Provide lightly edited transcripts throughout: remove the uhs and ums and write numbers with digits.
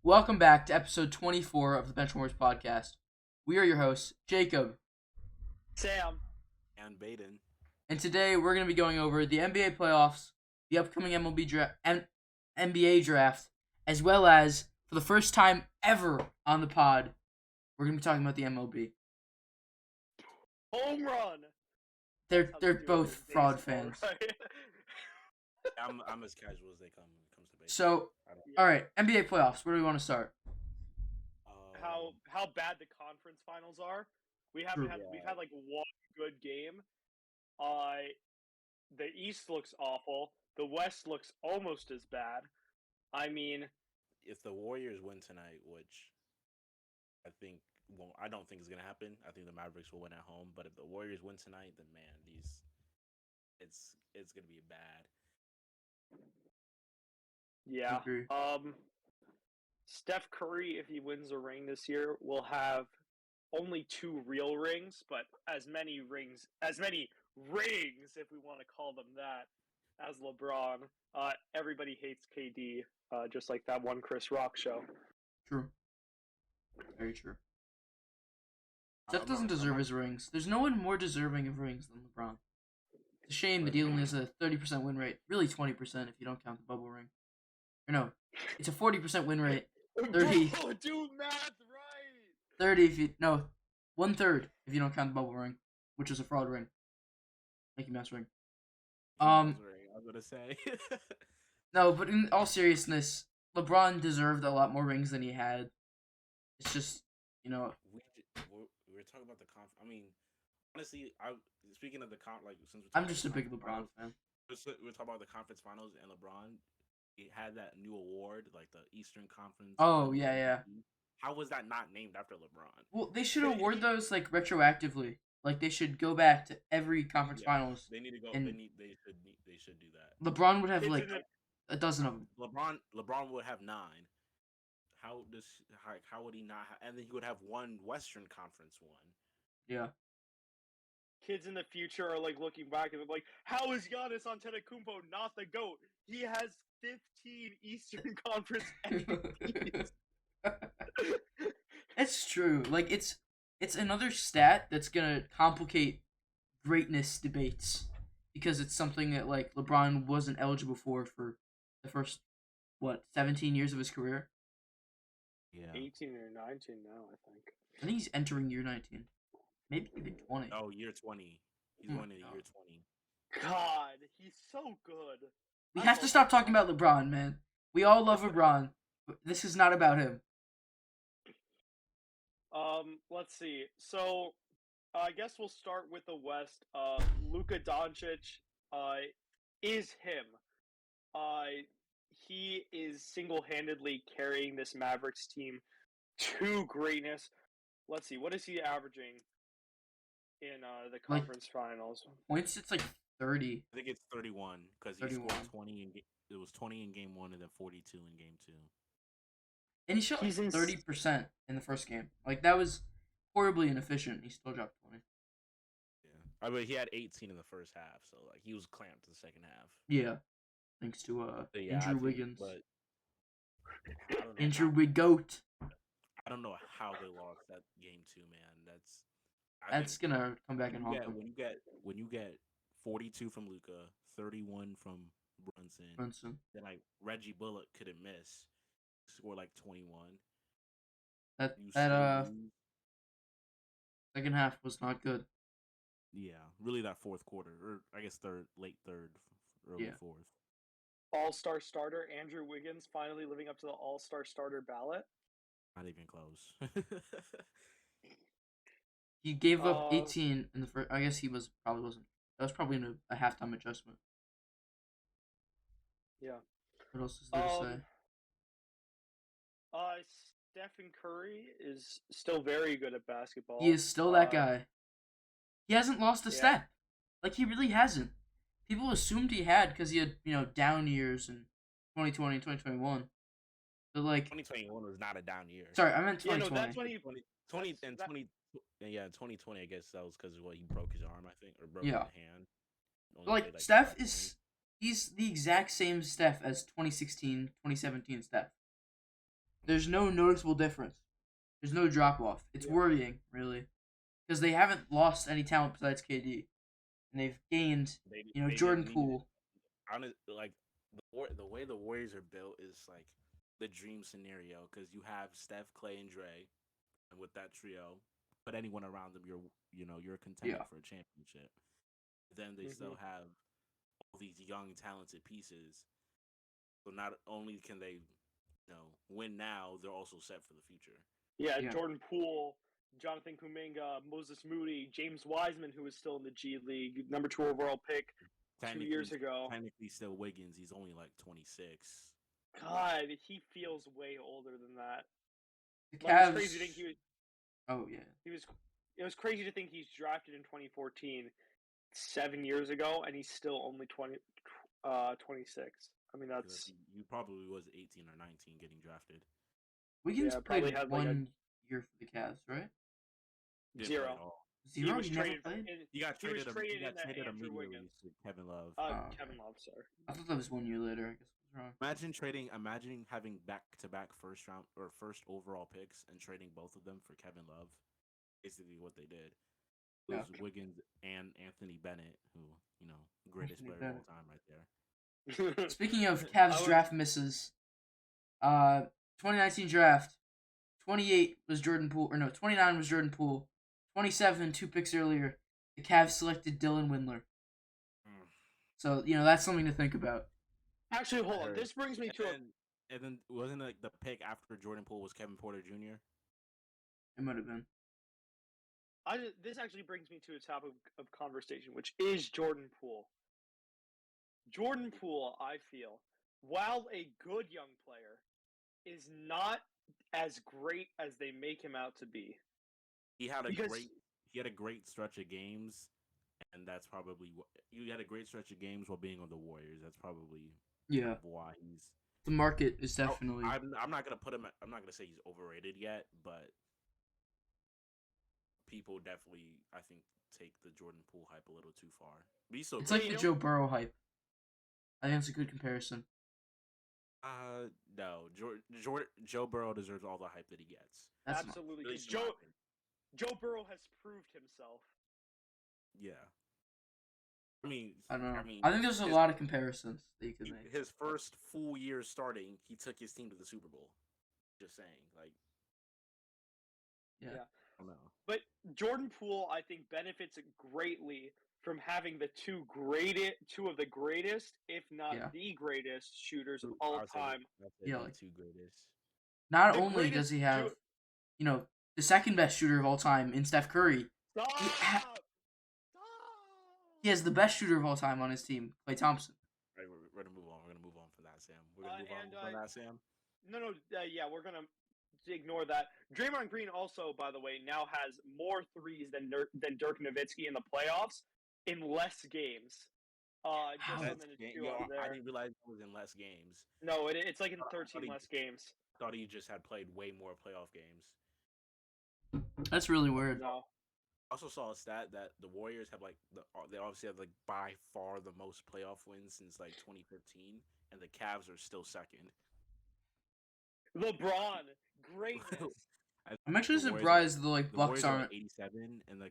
Welcome back to episode 24 of the Benchwarmers podcast. We are your hosts, Jacob, Sam. And Baden. and today we're going to be going over the NBA playoffs, the upcoming NBA draft, as well as, for the first time ever on the pod, we're going to be talking about the MLB. Home run. They're both fraud fans. Right? I'm as casual as they come when it comes to baseball. So, all right, NBA playoffs. Where do we want to start? How bad the conference finals are. We've had like one good game. The East looks awful. The West looks almost as bad. I mean, if the Warriors win tonight, which I don't think is gonna happen. I think the Mavericks will win at home. But if the Warriors win tonight, then man, it's gonna be bad. yeah. Steph Curry, if he wins a ring this year, will have only 2 real rings, but as many rings, if we want to call them that, as LeBron. Everybody hates KD, just like that one Chris Rock show. True. Very true. Steph doesn't deserve his rings. There's no one more deserving of rings than LeBron. It's a shame that he only has a 30% win rate. Really 20% if you don't count the bubble ring. Or no, it's a 40% win rate. 30. Bro, do math right. 30 if you no, 1/3 if you don't count the bubble ring, which is a fraud ring. Mickey Mouse ring. I was gonna say. No, but in all seriousness, LeBron deserved a lot more rings than he had. It's just, we were talking about the conf. I mean, honestly, speaking of the since I'm just a big LeBron fan. We're talking about the conference finals and LeBron. He had that new award, like the Eastern Conference. Oh yeah. How was that not named after LeBron? Well, they should award those like retroactively. Like they should go back to every conference finals. They need to go. And They should do that. LeBron would have like a dozen of them. LeBron would have 9. How would he not? And then he would have one Western Conference one. Yeah. Kids in the future are like looking back and they're like, "How is Giannis Antetokounmpo not the GOAT? He has 15 Eastern Conference MVPs." It's true. Like it's another stat that's gonna complicate greatness debates because it's something that like LeBron wasn't eligible for the first 17 years of his career. Yeah. 18 or 19 now, I think. I think he's entering year 19. Maybe even 20. Oh, year 20. He's going to year 20. God, he's so good. We have to stop talking about LeBron, man. We all love LeBron, but this is not about him. Let's see. So, I guess we'll start with the West. Luka Doncic, is him. He is single-handedly carrying this Mavericks team to greatness. Let's see, what is he averaging in the conference finals? Points, it's like 30. I think it's 31 because he scored 20. It was 20 in game 1 and then 42 in game 2. And he shot 30% in the first game. Like that was horribly inefficient. He still dropped 20. Yeah, I mean he had 18 in the first half, so like he was clamped in the second half. Yeah, thanks to Andrew Wiggins. But Andrew Wiggoat. I don't know how they lost that game 2, man. That's gonna come back and haunt them. When you get 42 from Luka, 31 from Brunson. Then like Reggie Bullock couldn't miss. Score like 21. That second half was not good. Yeah, really that fourth quarter, or I guess late third, early fourth. All-star starter Andrew Wiggins finally living up to the all-star starter ballot. Not even close. He gave up 18 in the first. I guess probably wasn't. That was probably a halftime adjustment. Yeah. What else is there to say? Stephen Curry is still very good at basketball. He is still that guy. He hasn't lost a step. Like, he really hasn't. People assumed he had because he had, down years in 2020 and 2021. But, like... 2021 was not a down year. Sorry, I meant 2020. Yeah, no, that's when he... 2020, I guess that was because he broke his arm, I think, or broke his hand. Like, Steph is... He's the exact same Steph as 2016, 2017 Steph. there's no noticeable difference. There's no drop off. It's worrying, really, because they haven't lost any talent besides KD, and they've gained, They Jordan didn't need it. Poole. Like the way the Warriors are built is like the dream scenario because you have Steph, Clay, and Dre, and with that trio, put anyone around them, you're contending Yeah. for a championship. Then they still have all these young, talented pieces. So not only can they, win now, they're also set for the future. Yeah, Yeah. Jordan Poole, Jonathan Kuminga, Moses Moody, James Wiseman, who is still in the G League, number 2 overall pick 2 years ago. Technically, still Wiggins. He's only like 26. God, he feels way older than that. The Like, Cavs. it's crazy to think he was. Oh yeah. It was crazy to think he's drafted in 2014, 7 years ago, and he's still only 26. I mean, that's. You probably was 18 or 19 getting drafted. Wiggins probably played had one year for the Cavs, right? Didn't Zero. play at all. Zero. He never traded. played. He got traded. traded He got in that traded Andrew immediately Wiggins. to Kevin Love. okay. Kevin Love, sorry. I thought that was 1 year later. I guess I was wrong. Imagine having back-to-back first round or first overall picks and trading both of them for Kevin Love. Basically, what they did. It was Wiggins and Anthony Bennett, who greatest Anthony player of Bennett. all time, right there. Speaking of Cavs draft misses, 2019 draft, 28 was Jordan Poole, or no, 29 was Jordan Poole. 27, 2 picks earlier, the Cavs selected Dylan Windler. So, that's something to think about. Actually, hold on. This brings me to And then wasn't it like the pick after Jordan Poole was Kevin Porter Jr.? It might have been. This actually brings me to a topic of conversation, which is Jordan Poole. Jordan Poole, I feel, while a good young player, is not as great as they make him out to be. He had a great stretch of games, and that's probably you had a great stretch of games while being on the Warriors. That's probably why he's. The market is definitely. I'm not gonna put him. I'm not gonna say he's overrated yet, but people definitely, I think, take the Jordan Poole hype a little too far. But he's so it's like the Joe Burrow hype. I think it's a good comparison. No, Joe Burrow deserves all the hype that he gets. Absolutely, because Joe Burrow has proved himself. Yeah. I don't know. I think there's a lot of comparisons that you could make. His first full year starting, he took his team to the Super Bowl. Just saying, Yeah. I don't know. But Jordan Poole, I think, benefits greatly from having the two of the greatest, if not the greatest, shooters of all time. The two greatest. Not only does he have, the second best shooter of all time in Steph Curry. He has the best shooter of all time on his team, Klay Thompson. Right, we're gonna move on. We're gonna move on from that, Sam. We're gonna move on from that, Sam. No, yeah, we're gonna ignore that. Draymond Green also, by the way, now has more threes than Dirk Nowitzki in the playoffs in less games. I didn't realize it was in less games. No, it's like in 13 less games. I thought he just had played way more playoff games. That's really weird. No. I also saw a stat that the Warriors have they obviously have by far the most playoff wins since 2015, and the Cavs are still second. LeBron, greatness. I'm actually surprised the Bucks aren't 87, and the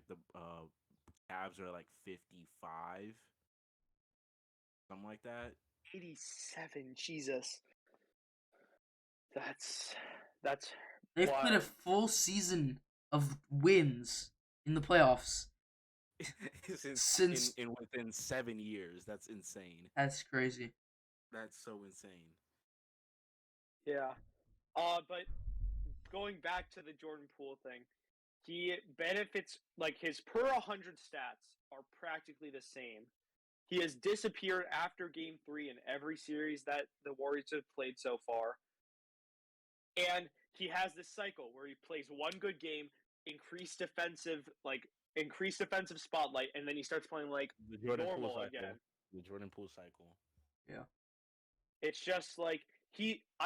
Cavs are 55, something like that. 87, Jesus. That's. They've played a full season of wins in the playoffs since within 7 years. That's insane. That's crazy. That's so insane. Yeah. But going back to the Jordan Poole thing, he benefits, his per 100 stats are practically the same. He has disappeared after Game 3 in every series that the Warriors have played so far. And he has this cycle where he plays one good game, increased defensive spotlight, and then he starts playing normal again. The Jordan Poole cycle. Yeah. It's just I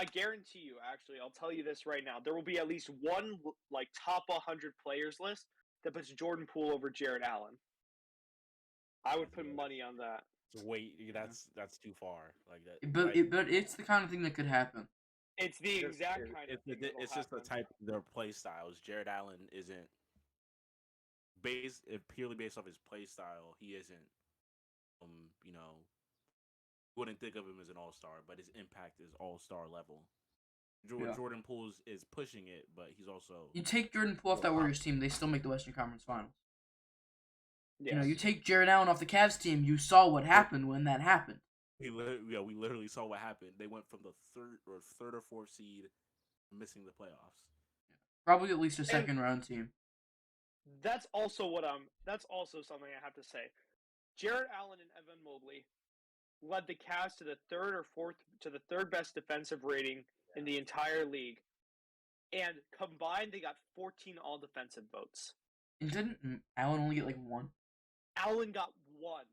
guarantee you, actually, I'll tell you this right now. There will be at least one top 100 players list that puts Jordan Poole over Jarrett Allen. I would put money on that. So wait, that's too far. But it's the kind of thing that could happen. It's the exact kind of thing that'll it's just the happen. type their play styles. Jared Allen isn't purely based off his play style. He isn't you know, wouldn't think of him as an all-star, but his impact is all-star level. Yeah. Jordan Poole is pushing it, but he's also You take Jordan Poole off that Warriors team, they still make the Western Conference Finals. Yes. You know, you take Jared Allen off the Cavs team, you saw what happened when that happened. we literally saw what happened. They went from the third or fourth seed, missing the playoffs. Probably at least a second round team. That's also something I have to say. Jared Allen and Evan Mobley led the Cavs to the third best defensive rating in the entire league, and combined they got 14 all defensive votes. And didn't Allen only get like one? Allen got one.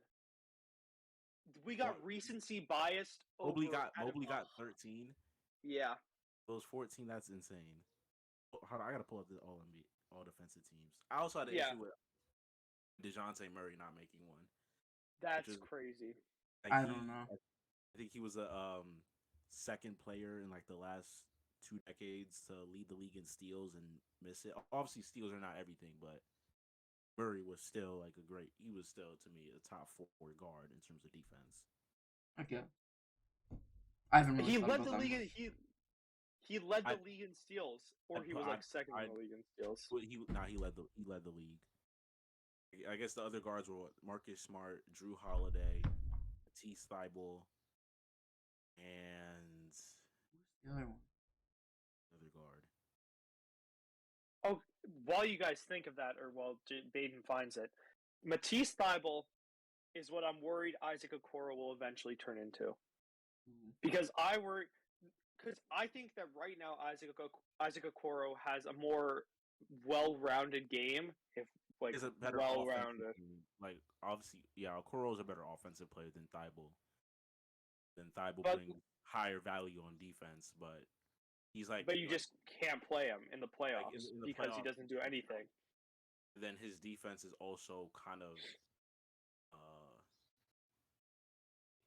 We got recency biased. Mobley got 13. Yeah. Those 14, that's insane. Hold on, I gotta pull up the all defensive teams. I also had an issue with DeJounte Murray not making one. That's crazy. Like, I don't know. I think he was a second player in like the last 2 decades to lead the league in steals and miss it. Obviously, steals are not everything, but Murray was still like he was still to me a top 4 guard in terms of defense. Okay. I haven't really He thought led about the that league. much. He led the league in steals, or he was like second in the league in steals. He led the league. I guess the other guards were Marcus Smart, Drew Holiday, Matisse Thybulle, and who's the other one? Other guard. Oh, while you guys think of that, or while Baden finds it, Matisse Thybulle is what I'm worried Isaac Okoro will eventually turn into. Because I think that right now Isaac Okoro has a more well-rounded game. If like is a better well-rounded, like obviously, Okoro is a better offensive player than Thybulle. But- brings higher value on defense, but he's like. but you just can't play him in the playoffs in the because he playoffs, doesn't do anything. Then his defense is also kind of.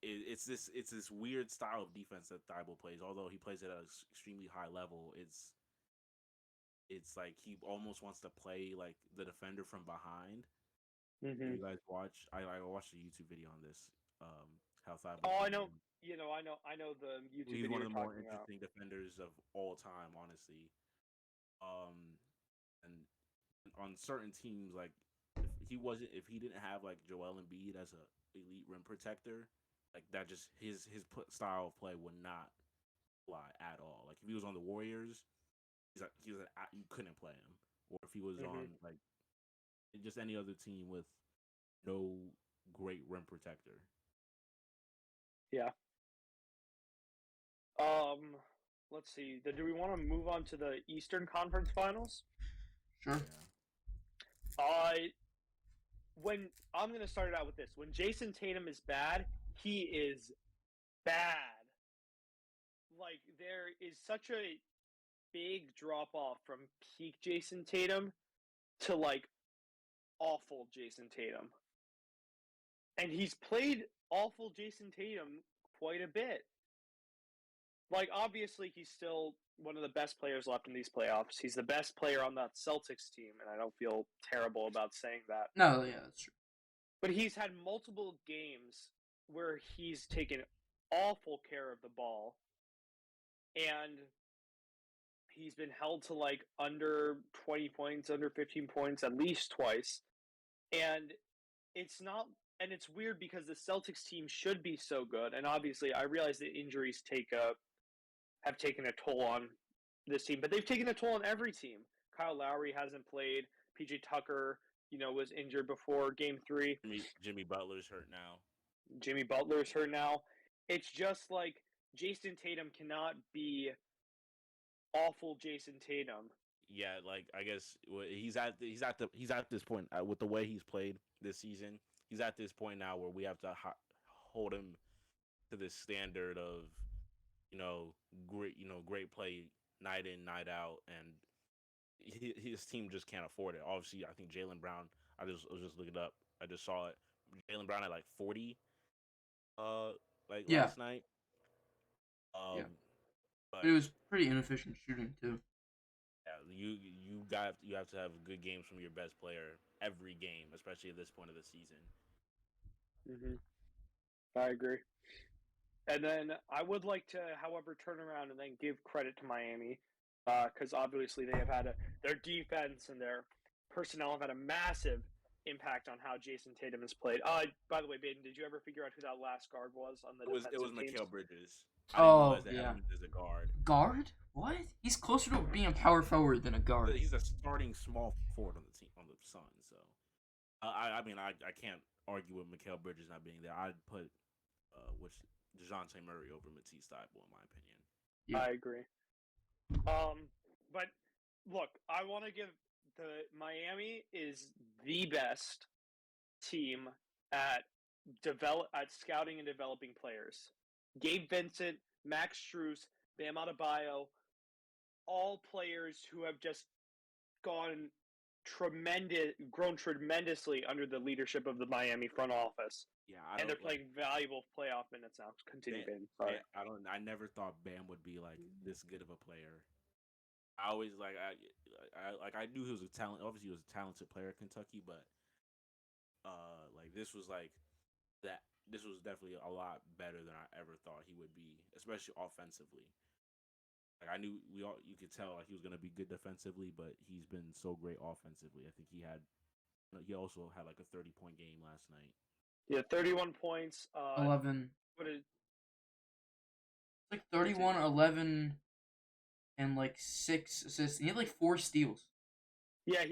It's this weird style of defense that Thybulle plays. Although he plays at an extremely high level, it's like he almost wants to play like the defender from behind. Mm-hmm. You guys watch? I watched a YouTube video on this. How Thybulle. Oh, I know. I know the YouTube He's video one of the more about. interesting defenders of all time, honestly. And on certain teams, like if he didn't have like Joel Embiid as a elite rim protector, like that just his style of play would not fly at all. Like if he was on the Warriors, you couldn't play him, or if he was on like just any other team with no great rim protector. Yeah. Let's see. Do we want to move on to the Eastern Conference Finals? Sure. When I'm gonna start it out with this. When Jason Tatum is bad, he is bad. Like there is such a big drop off from peak Jason Tatum to like awful Jason Tatum. And he's played awful Jason Tatum quite a bit. Like, obviously, he's still one of the best players left in these playoffs. He's the best player on that Celtics team, and I don't feel terrible about saying that. No, yeah, that's true. But he's had multiple games where he's taken awful care of the ball, and he's been held to, like, under 20 points, under 15 points at least twice. And it's not... And it's weird because the Celtics team should be so good, and obviously, I realize that injuries have taken a toll on this team, but they've taken a toll on every team. Kyle Lowry hasn't played. PJ Tucker, was injured before Game 3. Jimmy Butler's hurt now. Jimmy Butler's hurt now. It's just like Jason Tatum cannot be awful Jason Tatum. Yeah, like I guess he's at this point with the way he's played this season. He's at this point now where we have to hold him to this standard of great play night in, night out, and his team just can't afford it. Obviously, I think Jaylen Brown. I was just looking it up. I just saw it. Jaylen Brown at like 40, last night. But it was pretty inefficient shooting too. Yeah, you have to have good games from your best player every game, especially at this point of the season. I agree. And then I would like to, however, turn around and then give credit to Miami, because obviously they have had their defense and their personnel have had a massive impact on how Jason Tatum has played. By the way, Baden, did you ever figure out who that last guard was on the It was defensive teams? Mikal Bridges. I didn't realize that yeah. Edmonds is a guard. Guard? What? He's closer to being a power forward than a guard. He's a starting small forward on the team on the Suns. So, I mean, I can't argue with Mikal Bridges not being there. I'd put DeJounte Murray over Matisse Thybulle, in my opinion. Yeah. I agree. But look, I want to give Miami is the best team at scouting and developing players. Gabe Vincent, Max Strus, Bam Adebayo, all players who have just grown tremendously under the leadership of the Miami front office. Yeah, and they're playing valuable playoff minutes now. Continue, Ben. Sorry. I never thought Bam would be like this good of a player. I always I knew he was a talent. Obviously, he was a talented player at Kentucky, but this was that. This was definitely a lot better than I ever thought he would be, especially offensively. Like I knew you could tell he was gonna be good defensively, but he's been so great offensively. I think he also had like a 30-point game last night. Yeah, 31 points. 11. What is? It's like 31, 11, and like 6 assists. And he had like 4 steals. Yeah,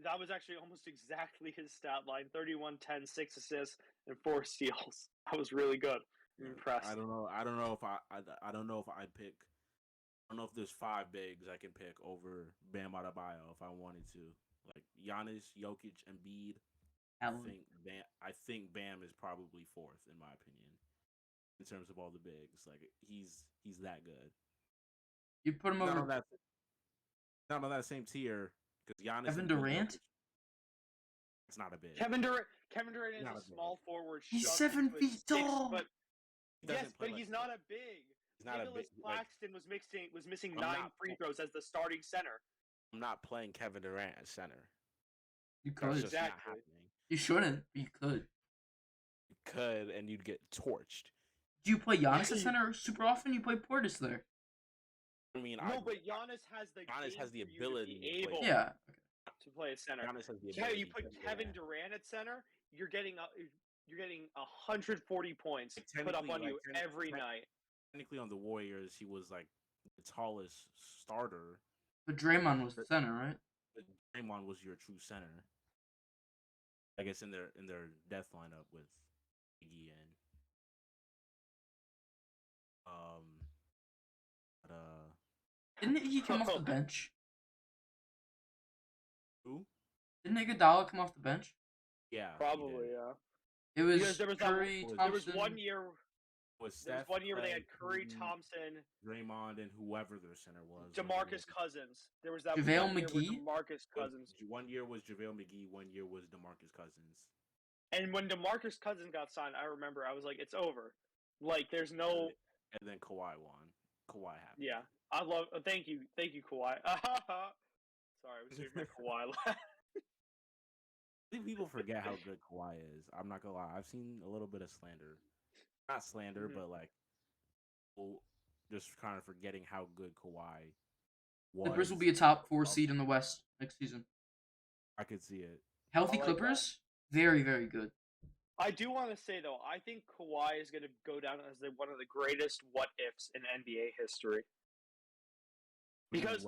that was actually almost exactly his stat line: 31, 10, 6 assists, and 4 steals. That was really good. I'm impressed. I don't know if I don't know if I pick. I don't know if there's 5 bigs I can pick over Bam Adebayo if I wanted to. Like Giannis, Jokic, Embiid. I think Bam is probably 4th in my opinion in terms of all the bigs. Like he's that good. You put him over not on that same tier because Giannis. Kevin Durant. It's not a big. Kevin Durant is a small forward. He's 7 feet tall. But he's not a big. Nicholas Claxton was missing 9 free throws as the starting center. I'm not playing Kevin Durant as center. You could. Exactly. You shouldn't, but you could. You could, and you'd get torched. Do you play Giannis at center super often? You play Portis there. I mean, but Giannis has the ability to play at center. Giannis has the ability. You put Kevin Durant at center, you're getting 140 points put up on you every night. Technically, on the Warriors, he was like the tallest starter. But Draymond was the center, right? But Draymond was your true center. I guess in their death lineup with Iggy and didn't he come off the bench? Who? Didn't Iguodala come off the bench? Yeah, probably. Yeah. It was Curry, Thompson. There was 1 year. There was 1 year where they had Curry, Thompson, Draymond, and whoever their center was. DeMarcus Cousins. There was that JaVale McGee. DeMarcus Cousins. 1 year was JaVale McGee. 1 year was DeMarcus Cousins. And when DeMarcus Cousins got signed, I remember I was like, "It's over." Like, there's no. And then Kawhi won. Kawhi happened. Yeah, I love. Thank you, Kawhi. Sorry, I was doing my Kawhi laugh. I think people forget how good Kawhi is. I'm not gonna lie. I've seen a little bit of slander. Not slander, but like people just kind of forgetting how good Kawhi was. Clippers will be a top 4 seed in the West next season. I could see it. Healthy Clippers, very, very good. I do want to say though, I think Kawhi is going to go down as one of the greatest what ifs in NBA history. Because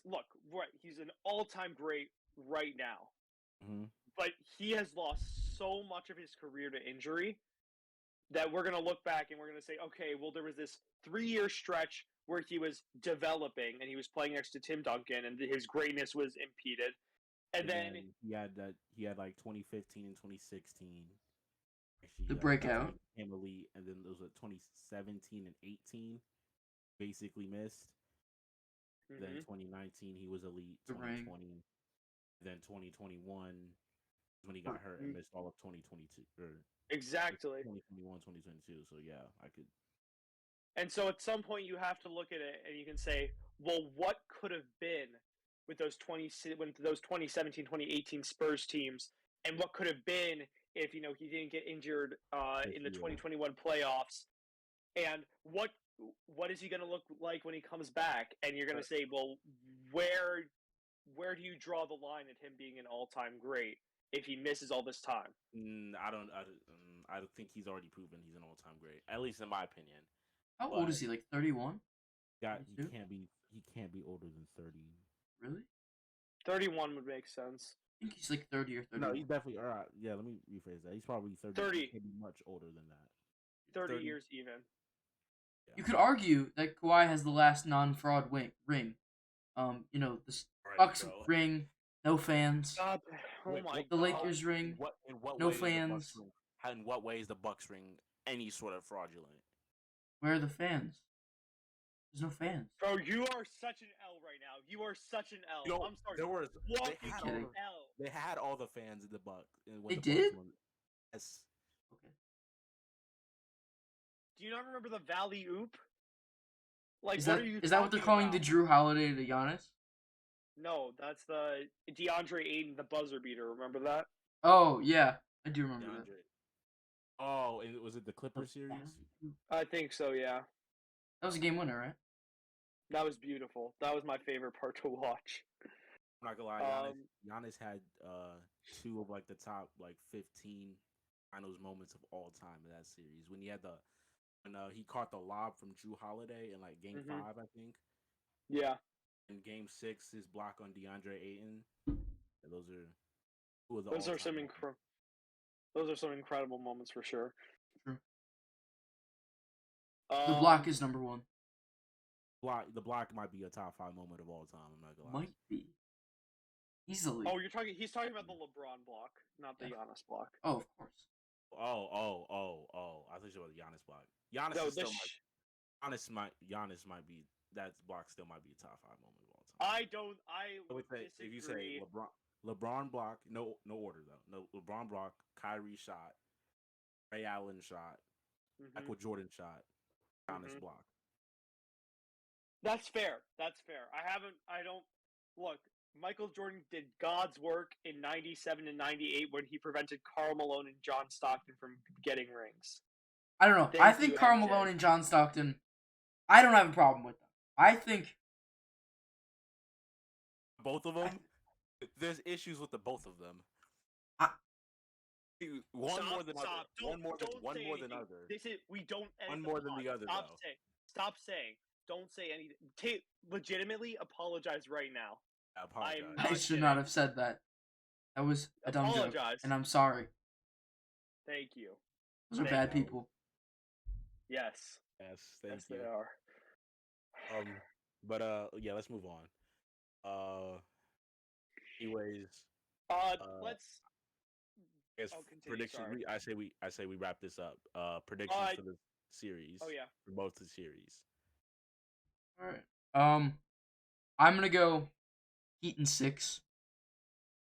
look, right, he's an all-time great right now. Mm-hmm. But he has lost so much of his career to injury that we're going to look back and we're going to say, okay, well, there was this 3-year stretch where he was developing and he was playing next to Tim Duncan and his greatness was impeded. And then he had like 2015 and 2016. Actually, the breakout. Became elite, and then those were 2017 and 18. Basically missed. Mm-hmm. Then 2019 he was elite. 2020. Then 2021 when he got hurt and missed all of 2022 or exactly 2021, 2022. So yeah, I could. And so at some point you have to look at it and you can say, well, what could have been with those 2017, 2018 Spurs teams, and what could have been if he didn't get injured in the 2021 playoffs, and what is he going to look like when he comes back? And you're going to say, well, where do you draw the line at him being an all-time great if he misses all this time? I don't think he's already proven he's an all-time great, at least in my opinion. How old is he? Like 31? He can't be older than 30. Really? 31 would make sense. I think he's like 30 or 31. No, he's definitely all right. Yeah, let me rephrase that. He's probably 30. 30. He can't be much older than that. 30 years even. Yeah. You could argue that Kawhi has the last non-fraud ring. The Bucks ring, no fans. God, my the Lakers ring, in what no way fans. In what way is the Bucks ring any sort of fraudulent? Where are the fans? There's no fans. Bro, you are such an L right now. You are such an L. I'm sorry. They had all the fans in the Bucks. They did? Yes. Okay. Do you not remember the Valley Oop? Like, is that what they're calling the Drew Holiday to Giannis? No, that's the DeAndre Ayton, the buzzer beater. Remember that? Oh yeah, I do remember that. Oh, and was it the Clippers series? I think so. Yeah. That was a game winner, right? That was beautiful. That was my favorite part to watch. I'm not gonna lie, Giannis had two of like the top 15 finals moments of all time in that series. When he had he caught the lob from Drew Holiday in like Game 5, I think. Yeah. In Game 6, his block on DeAndre Ayton. Those are some incredible moments for sure. True. The block is number one. The block might be a top 5 moment of all time. I'm not gonna lie. Might be. Easily. Oh, he's talking about the LeBron block, not the Giannis block. Oh, of course. Oh. I thought you were the Giannis block. Giannis might be, that block still might be a top 5 moment of all time. I disagree. If you say LeBron block, no order though. No, LeBron block, Kyrie shot, Ray Allen shot, Michael Jordan shot, Giannis block. That's fair. Look, Michael Jordan did God's work in 97 and 98 when he prevented Karl Malone and John Stockton from getting rings. I don't know. I think Karl Malone and John Stockton, I don't have a problem with them. I think both of them. There's issues with the both of them. One more than other. One more than other. One more than the other. Stop saying. Don't say anything. Legitimately apologize right now. I apologize. I should not have said that. That was a dumb joke, and I'm sorry. Thank you. Those are bad people. Yes. Thank you. They are. But yeah, let's move on. Anyways. Let's. Prediction. I say we wrap this up. Predictions for the series. Oh yeah. For both the series. All right. I'm gonna go Heat in 6.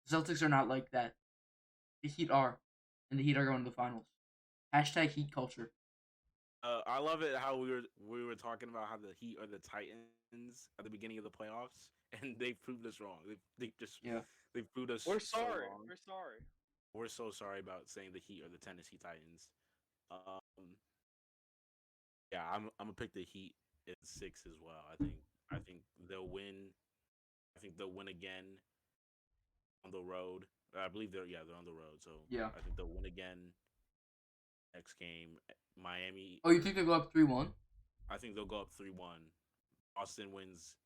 The Celtics are not like that. The Heat are, and the Heat are going to the finals. Hashtag Heat culture. I love it how we were talking about how the Heat are the Titans at the beginning of the playoffs, and they proved us wrong. They proved us. We're sorry. So We're sorry. We're so sorry about saying the Heat are the Tennessee Titans. Yeah, I'm gonna pick the Heat in 6 as well. I think they'll win. I think they'll win again on the road. I believe they're on the road. So yeah, I think they'll win again next game. Miami. Oh, you think they'll go up 3-1? I think they'll go up 3-1. Boston wins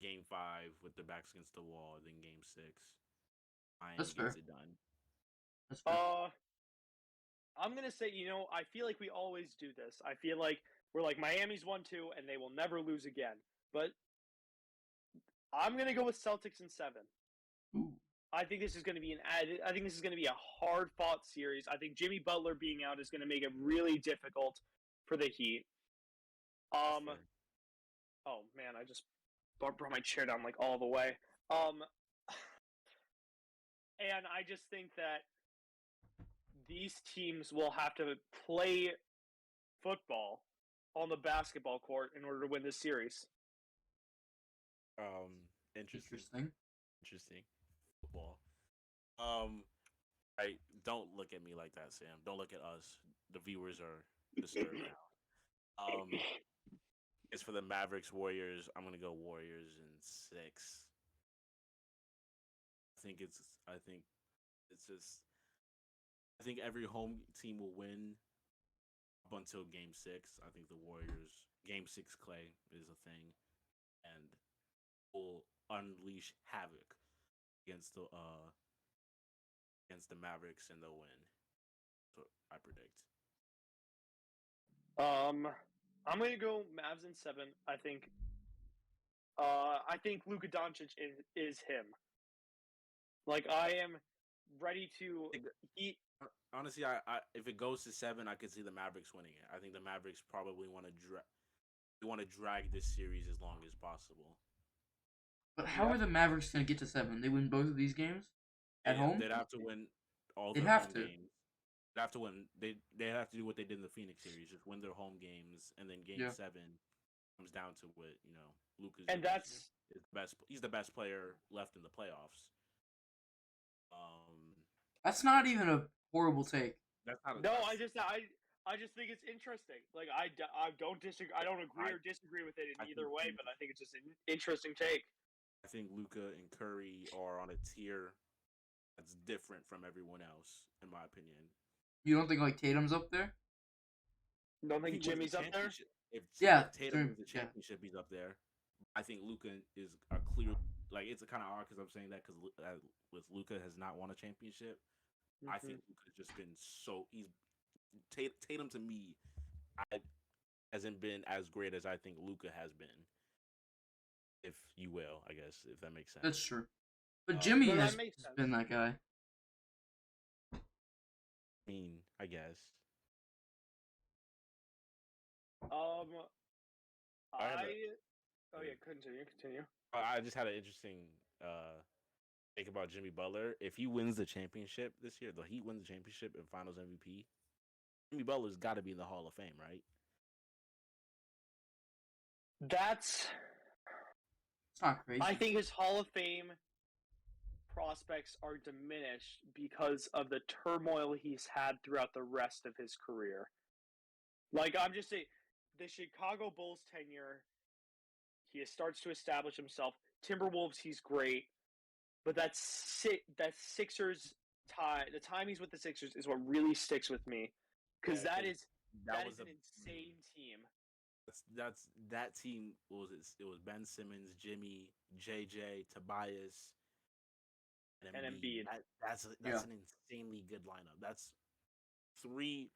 Game 5 with their backs against the wall. Then Game 6, Miami gets it done. That's fair. I'm gonna say, I feel like we always do this. I feel like we're like Miami's 1-2 and they will never lose again. But I'm gonna go with Celtics in 7. Ooh. I think this is going to be a hard-fought series. I think Jimmy Butler being out is going to make it really difficult for the Heat. Oh man, I just brought my chair down like all the way. And I just think that these teams will have to play football on the basketball court in order to win this series. Interesting. Interesting. Football. I don't look at me like that, Sam. Don't look at us. The viewers are disturbed now. It's for the Mavericks Warriors. I'm gonna go Warriors in 6. I think it's just. I think every home team will win up until Game 6. I think the Warriors Game 6 Clay is a thing, and will unleash havoc against the Mavericks, and they'll win. So I predict. I'm gonna go Mavs in 7. I think Luka Doncic is him. Like, I am ready to. Honestly, I if it goes to 7, I could see the Mavericks winning it. I think the Mavericks probably want to drag this series as long as possible. But how are the Mavericks going to get to 7? They win both of these games at home? They'd have to win all They'd their have home to. games. They'd have to win. They have to do what they did in the Phoenix series, just win their home games, and then Game 7 comes down to what Luka's. And that's is the best. He's the best player left in the playoffs. That's not even a horrible take. That's not. I just think it's interesting. Like, I don't disagree. I don't agree or disagree with it in either way, but I think it's just an interesting take. I think Luka and Curry are on a tier that's different from everyone else, in my opinion. You don't think like Tatum's up there? Don't think Jimmy's up there? If Tatum wins the championship, he's up there. I think Luka is a clear. Like, it's kind of odd because I'm saying that because with Luka has not won a championship. Mm-hmm. I think Luka's just been so. Tatum to me, hasn't been as great as I think Luka has been. If you will, I guess, if that makes sense. That's true. But Jimmy has been that guy. I guess. Continue. I just had an interesting think about Jimmy Butler. If he wins the championship this year, the Heat wins the championship and Finals MVP, Jimmy Butler's got to be in the Hall of Fame, right? It's not crazy. I think his Hall of Fame prospects are diminished because of the turmoil he's had throughout the rest of his career. Like, I'm just saying, the Chicago Bulls tenure, he starts to establish himself. Timberwolves, he's great. But that Sixers tie, the time he's with the Sixers is what really sticks with me. Because that is an insane team. That team was Ben Simmons, Jimmy, JJ, Tobias, and Embiid. That's an insanely good lineup. That's 3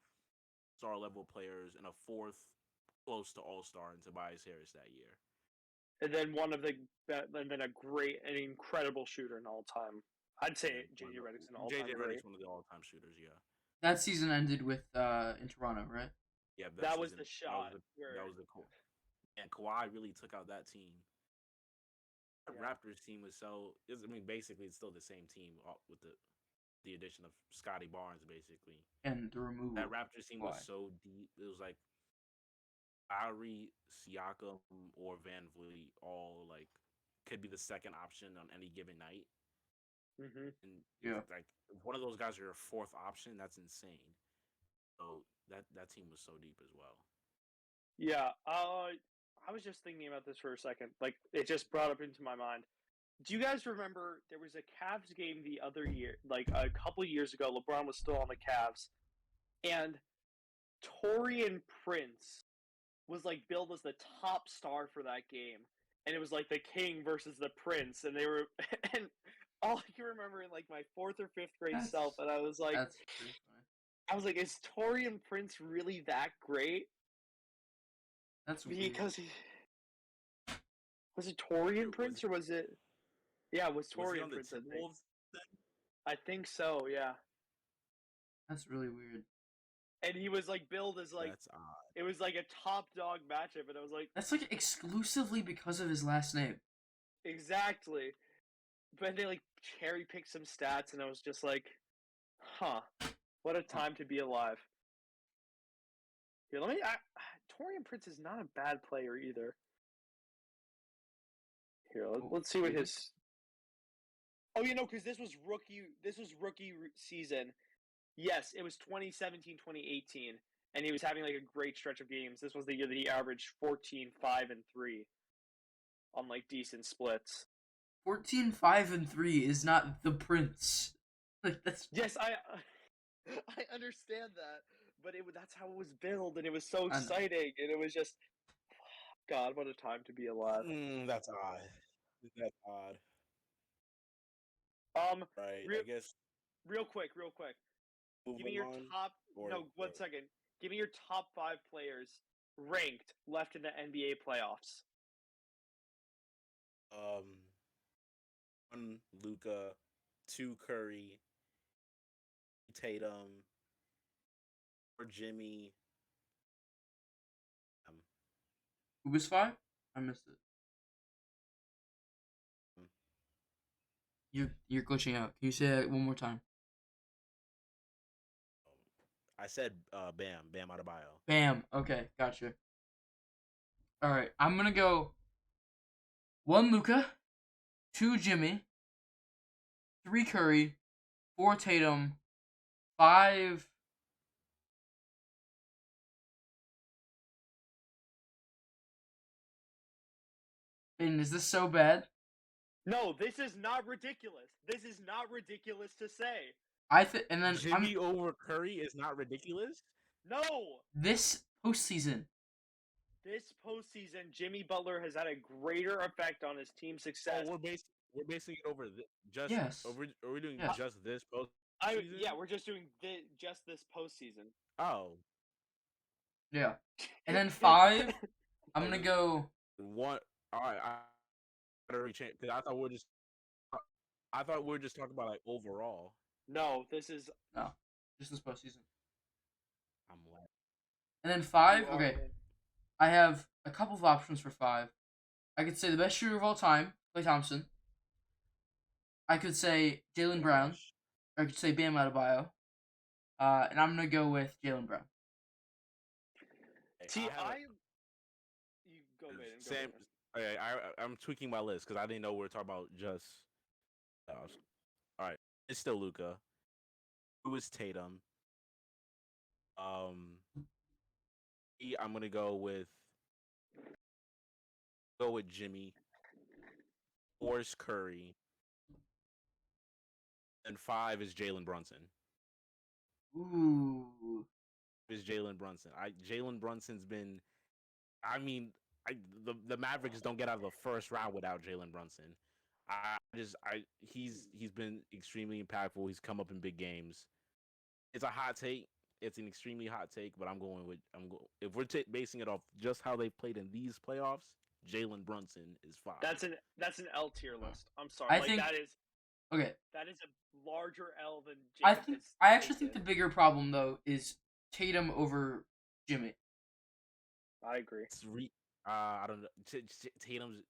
star level players and a 4th close to all-star in Tobias Harris that year. And then an incredible shooter in all time. I'd say JJ Redick's an all-time JJ Redick's one of the all-time shooters. Yeah. That season ended with in Toronto, right? Yeah, that was the shot. That was the cool. And Kawhi really took out that team. The Raptors team was basically it's still the same team with the addition of Scotty Barnes, basically. And the removal. That Raptors team was so deep. It was like Lowry, Siakam, or Van Vliet all could be the second option on any given night. Mm-hmm. And one of those guys are your 4th option. That's insane. So that team was so deep as well. Yeah, I was just thinking about this for a second. Like, it just brought up into my mind. Do you guys remember there was a Cavs game the other year, like a couple years ago? LeBron was still on the Cavs, and Taurean Prince was billed as the top star for that game, and it was like the king versus the prince, and they were and all I can remember in my 4th or 5th grade self, and I was like, that's pretty funny. I was like, is Taurean Prince really that great? That's because was it Taurean Prince or was it? Yeah, it was Taurean Prince. I think so. Yeah. That's really weird. And he was billed as That's odd. It was a top dog matchup, and I was like, that's exclusively because of his last name. Exactly. But they cherry picked some stats, and I was just like, huh, what a time to be alive. Here, Torian Prince is not a bad player either. Here, let's see what Maybe. his. Oh, because this was rookie season. Yes, it was 2017, 2018, and he was having like a great stretch of games. This was the year that he averaged 14, 5, and 3 on like decent splits. 14, 5, and 3 is not the Prince. Like that's Yes, I understand that, but that's how it was billed, and it was so I know. exciting, and it was just, God, what a time to be alive. That's odd. That's odd. Right. Real, I guess real quick. Give me moving your on. top. Or, No, 1 second. Give me your top 5 players ranked left in the NBA playoffs. 1 Luka, 2 Curry, Tatum, or Jimmy. Who was 5? I missed it. You're glitching out. Can you say that one more time? I said Bam Adebayo. Bam. Okay, gotcha. All right, I'm gonna go 1 Luka, 2 Jimmy, 3 Curry, 4 Tatum, 5. And is this so bad? No, this is not ridiculous. This is not ridiculous to say. And then Jimmy over Curry is not ridiculous. No. This postseason. This postseason, Jimmy Butler has had a greater effect on his team's success. Oh, we're basing it over just. Yes. Are we doing Yes. just this post? Yeah, we're just doing just this postseason. Oh. Yeah. And then 5, I'm gonna go. What? All right. I gotta rechange because I thought we were just talking about like overall. No, this is Just this postseason. I'm like. And then 5, okay. I have a couple of options for 5. I could say the best shooter of all time, Klay Thompson. I could say Jaylen Brown. Or I could say Bam Adebayo. And I'm gonna go with Jaylen Brown. See, you go, Baden. Same. Okay, I'm tweaking my list because I didn't know we were talking about just. All right, it's still Luka. Who is Tatum? I'm gonna go with Jimmy. 4 is Curry. And 5 is Jalen Brunson. Ooh. Is Jalen Brunson? Jalen Brunson's been. I mean, the Mavericks don't get out of the first round without Jalen Brunson. He's been extremely impactful. He's come up in big games. It's a hot take. It's an extremely hot take, but if we're basing it off just how they've played in these playoffs, Jalen Brunson is 5. That's an L tier list. I'm sorry. I think that is okay. That is a larger L than Jacob I actually think the bigger problem though is Tatum over Jimmy. I agree. I don't know. Tatum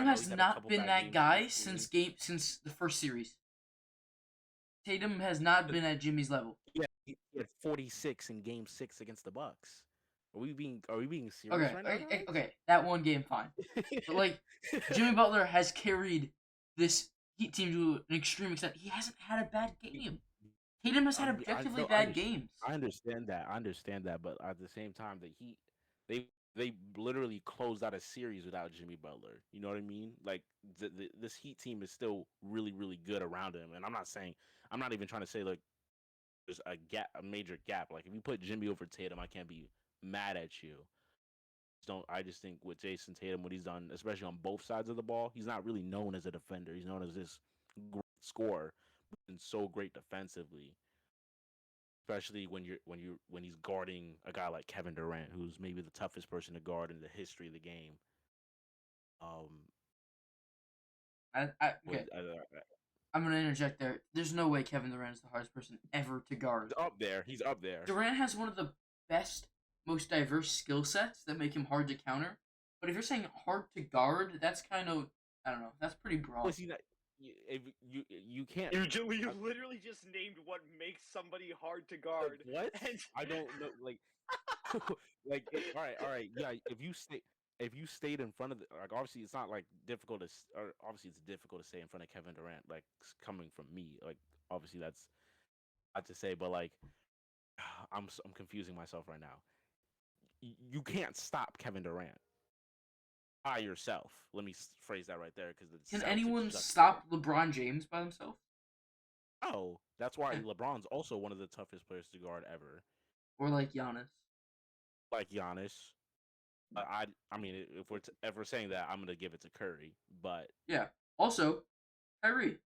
has not been that guy since the first series. Tatum has not been at Jimmy's level. Yeah, he had 46 in Game 6 against the Bucks. Are we being serious right now? Okay, that one game, fine. But like, Jimmy Butler has carried this Heat team to an extreme extent. He hasn't had a bad game. Tatum has had objectively bad games. I understand that, but at the same time, the Heat, they literally closed out a series without Jimmy Butler. You know what I mean? Like this Heat team is still really, really good around him, and I'm not even trying to say like there's a major gap. Like if you put Jimmy over Tatum, I can't be mad at you. I just think with Jason Tatum, what he's done, especially on both sides of the ball, he's not really known as a defender. He's known as this great scorer and so great defensively. Especially when he's guarding a guy like Kevin Durant, who's maybe the toughest person to guard in the history of the game. Okay. I'm gonna interject there. There's no way Kevin Durant is the hardest person ever to guard. He's up there. Durant has one of the best, most diverse skill sets that make him hard to counter. But if you're saying hard to guard, that's kind of, I don't know. That's pretty broad. Well, see, if you can't. You literally just named what makes somebody hard to guard. What? I don't know. Like, like, all right, yeah. If you stayed in front of the, like, obviously it's not like difficult to, or obviously it's difficult to stay in front of Kevin Durant, like coming from me, like obviously that's not to say, but like, I'm confusing myself right now. You can't stop Kevin Durant by yourself. Let me phrase that right there because the Can Celtics anyone just stop LeBron James by themselves? no. That's why LeBron's also one of the toughest players to guard ever, Or like Giannis? like Giannis. I mean, if we're ever saying that, I'm gonna give it to Curry. But Yeah. Also, Kyrie.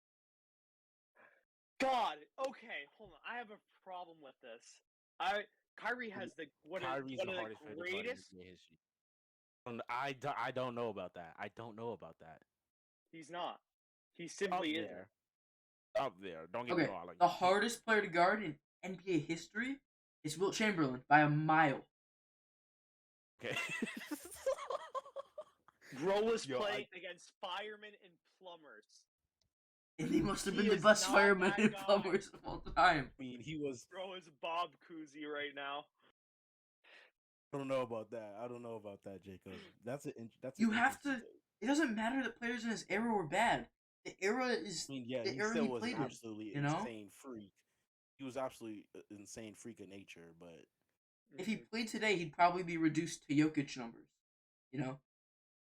God. Okay, hold on. I have a problem with this. Kyrie has the Kyrie's one the of the hardest player to guard in greatest. NBA history. I don't know about that. I don't know about that. He's not. He Up simply isn't. there, up there. Don't get me Okay, wrong. Like the hardest player to guard in NBA history is Wilt Chamberlain by a mile. okay. Bro was Yo, playing against firemen and plumbers. And he must have He been the is best not fireman that and guy. plumbers of all time. I mean, he was. Bro is Bob Cousy right now. I don't know about that. I don't know about that, Jacob. That's You have to. It doesn't matter that players in his era were bad. The era is I mean, yeah, the he era still he was an played in. absolutely You know, insane freak. He was absolutely insane freak of nature, but if he played today, he'd probably be reduced to Jokic numbers. You know,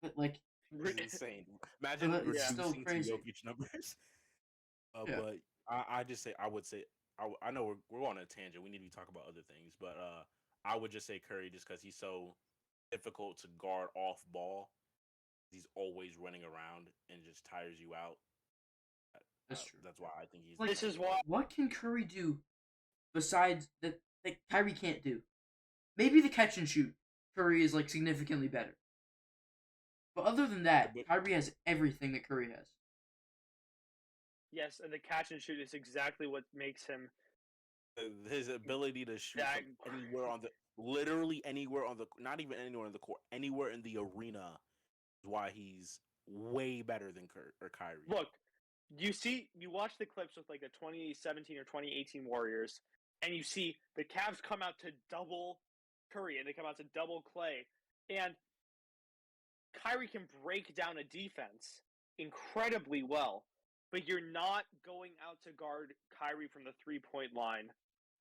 but like, he's insane. Imagine it's Yeah. still reducing to crazy. Jokic numbers. Yeah. But I just say I would say I know we're on a tangent. We need to talk about other things, but I would just say Curry just because he's so difficult to guard off ball. He's always running around and just tires you out. That's true. That's why I think he's. Like, This is why. what can Curry do besides that Kyrie can't do? Maybe the catch and shoot. Curry is like significantly better. But other than that, But- Kyrie has everything that Curry has. Yes, and the catch and shoot is exactly what makes him. His ability to shoot That- from anywhere on the literally anywhere on the not even anywhere in the court, anywhere in the arena is why he's way better than Kyrie. Look, you watch the clips with like the 2017 or 2018 Warriors, and you see the Cavs come out to double Curry and they come out to double Clay, and Kyrie can break down a defense incredibly well, but you're not going out to guard Kyrie from the 3-point line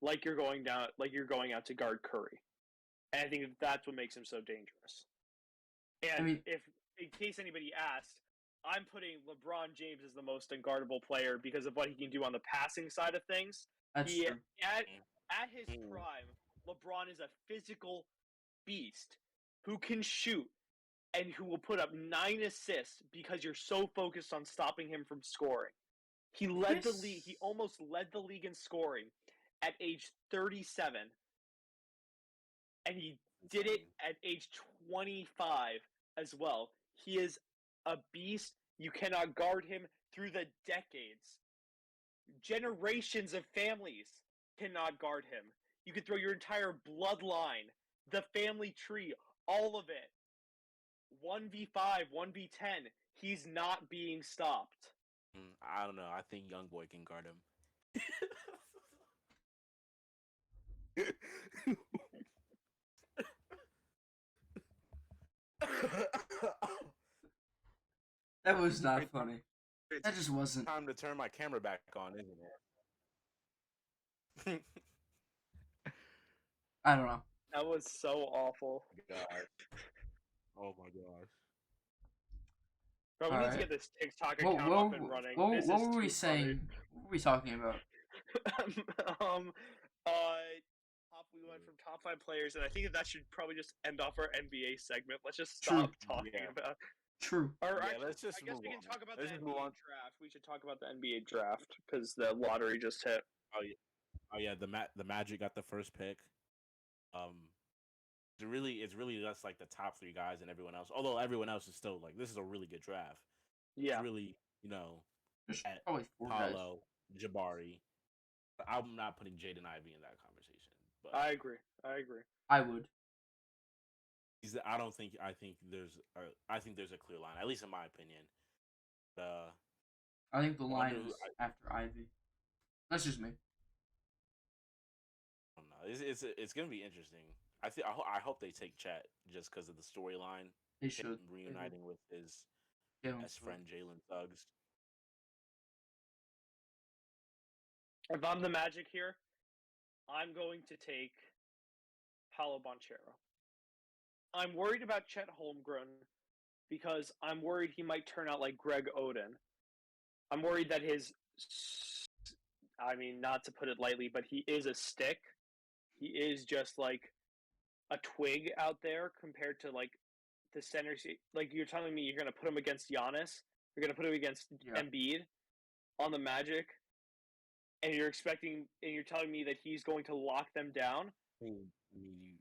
like you're going out to guard Curry. And I think that's what makes him so dangerous. And I mean- if in case anybody asked, I'm putting LeBron James as the most unguardable player because of what he can do on the passing side of things. That's true. At his prime, LeBron is a physical beast who can shoot and who will put up 9 assists because you're so focused on stopping him from scoring. He led the league. He almost led the league in scoring at age 37, and he did it at age 25 as well. He is a beast. You cannot guard him through the decades. Generations of families cannot guard him. You could throw your entire bloodline, the family tree, all of it. 1v5, 1v10. He's not being stopped. I don't know. I think YoungBoy can guard him. That was not funny. That just wasn't. Time to turn my camera back on, isn't it? I don't know. That was so awful. God. Oh my gosh. Bro, we need to Alright. get this TikTok What, account what, up and running. what, This what is were we too funny. saying? What were we talking about? We went from top 5 players, and I think that should probably just end off our NBA segment. Let's just True. stop talking Yeah. about. True. Or Yeah, actually, let's just I guess move we can on. talk about Let's the just move NBA on. draft. We should talk about the NBA draft because the lottery just hit. Oh yeah, the Magic got the first pick. It's really just like the top 3 guys and everyone else. Although everyone else is still like this is a really good draft. Yeah. It's really There's at probably 4 guys. Paulo, Jabari. I'm not putting Jaden Ivey in that conversation. But I agree. I would. I think there's a clear line, at least in my opinion. I think the line wonder who is after Ivy. That's just me. I don't know. It's gonna be interesting. I hope they take Chet just because of the storyline. They Him should. They will. reuniting with his Jalen best Suggs. friend Jalen Suggs. If I'm the Magic here, I'm going to take Paolo Banchero. I'm worried about Chet Holmgren because I'm worried he might turn out like Greg Oden. I'm worried that I mean, not to put it lightly, but he is a stick. He is just like a twig out there compared to like the centers. Like you're telling me you're going to put him against Giannis, you're going to put him against Embiid on the Magic, and you're telling me that he's going to lock them down. I mean,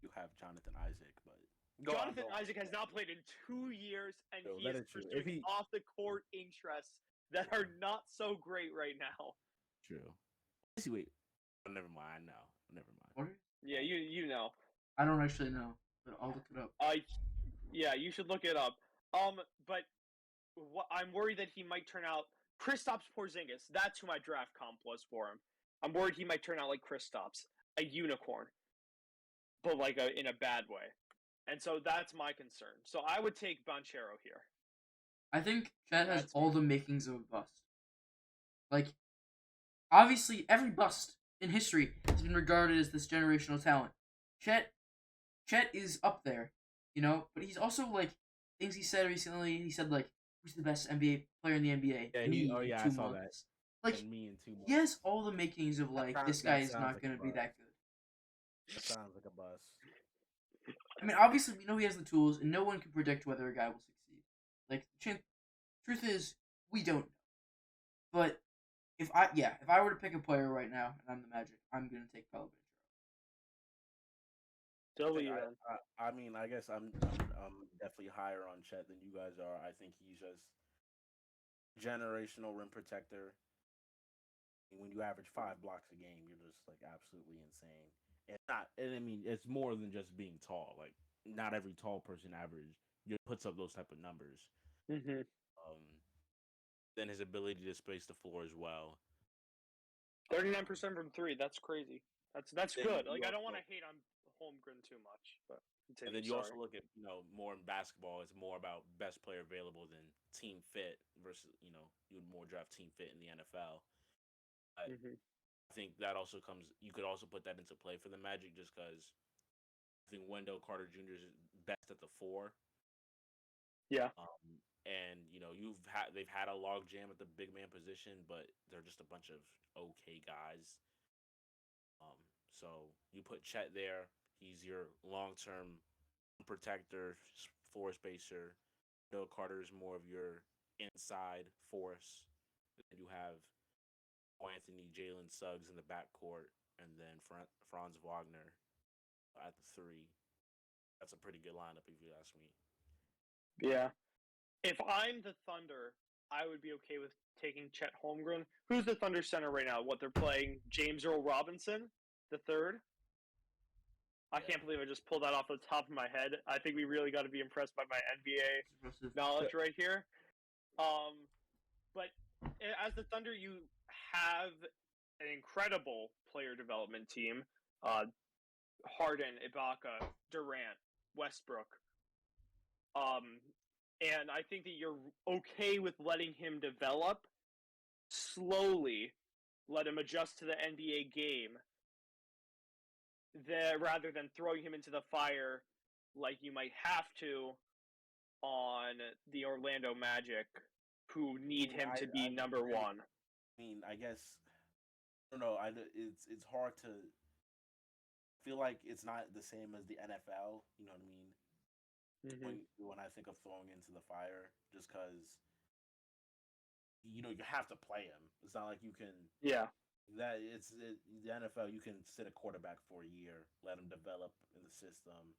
you have Jonathan Isaac, but Jonathan Isaac has not played in 2 years, and he is pursuing off the court interests that are not so great right now. True. Wait. Oh, never mind. No, never mind. What? Yeah, you know. I don't actually know, but I'll look it up. Yeah, you should look it up. But I'm worried that he might turn out Kristaps Porzingis. That's who my draft comp was for him. I'm worried he might turn out like Kristaps, a unicorn, but like in a bad way. And so that's my concern. So I would take Banchero here. I think Chet has all the makings of a bust. Like, obviously, every bust in history has been regarded as this generational talent. Chet is up there, you know, but he's also like things he said recently. He said like, "Who's the best NBA player in the NBA?" Yeah, I saw that. Like, me in 2 months. He has all the makings of like this guy is not going to be that good. That sounds like a bust. I mean, obviously, we know he has the tools, and no one can predict whether a guy will succeed. Like, truth is, we don't know. But if I were to pick a player right now, and I'm the Magic, I'm gonna take Paolo Banchero. I mean, I guess I'm definitely higher on Chet than you guys are. I think he's just generational rim protector. When you average 5 blocks a game, you're just like absolutely insane. I mean, it's more than just being tall. Like, not every tall person puts up those type of numbers. Mm-hmm. Then his ability to space the floor as well. 39% from 3. That's crazy. That's good. Like, I don't want to hate on Holmgren too much, but continue. And then you also look at more in basketball. It's more about best player available than team fit versus you would more draft team fit in the NFL. I think that also comes. You could also put that into play for the Magic, just because I think Wendell Carter Jr. is best at the 4. Yeah. And they've had a log jam at the big man position, but they're just a bunch of okay guys. So you put Chet there. He's your long-term protector, floor spacer. Wendell Carter is more of your inside force. Then you have Anthony, Jalen Suggs in the backcourt, and then Franz Wagner at the 3. That's a pretty good lineup, if you ask me. Yeah. If I'm the Thunder, I would be okay with taking Chet Holmgren. Who's the Thunder center right now? What they're playing? James Earl Robinson, the 3rd? I can't believe I just pulled that off the top of my head. I think we really got to be impressed by my NBA knowledge right here. But as the Thunder, you have an incredible player development team. Harden, Ibaka, Durant, Westbrook. And I think that you're okay with letting him develop slowly, let him adjust to the NBA game, rather than throwing him into the fire like you might have to on the Orlando Magic, who need him to be number 1. I mean, I guess I don't know. It's hard to feel like it's not the same as the NFL. You know what I mean? When I think of throwing into the fire, just because you have to play him. It's not like you can. Yeah. The NFL. You can sit a quarterback for a year, let him develop in the system.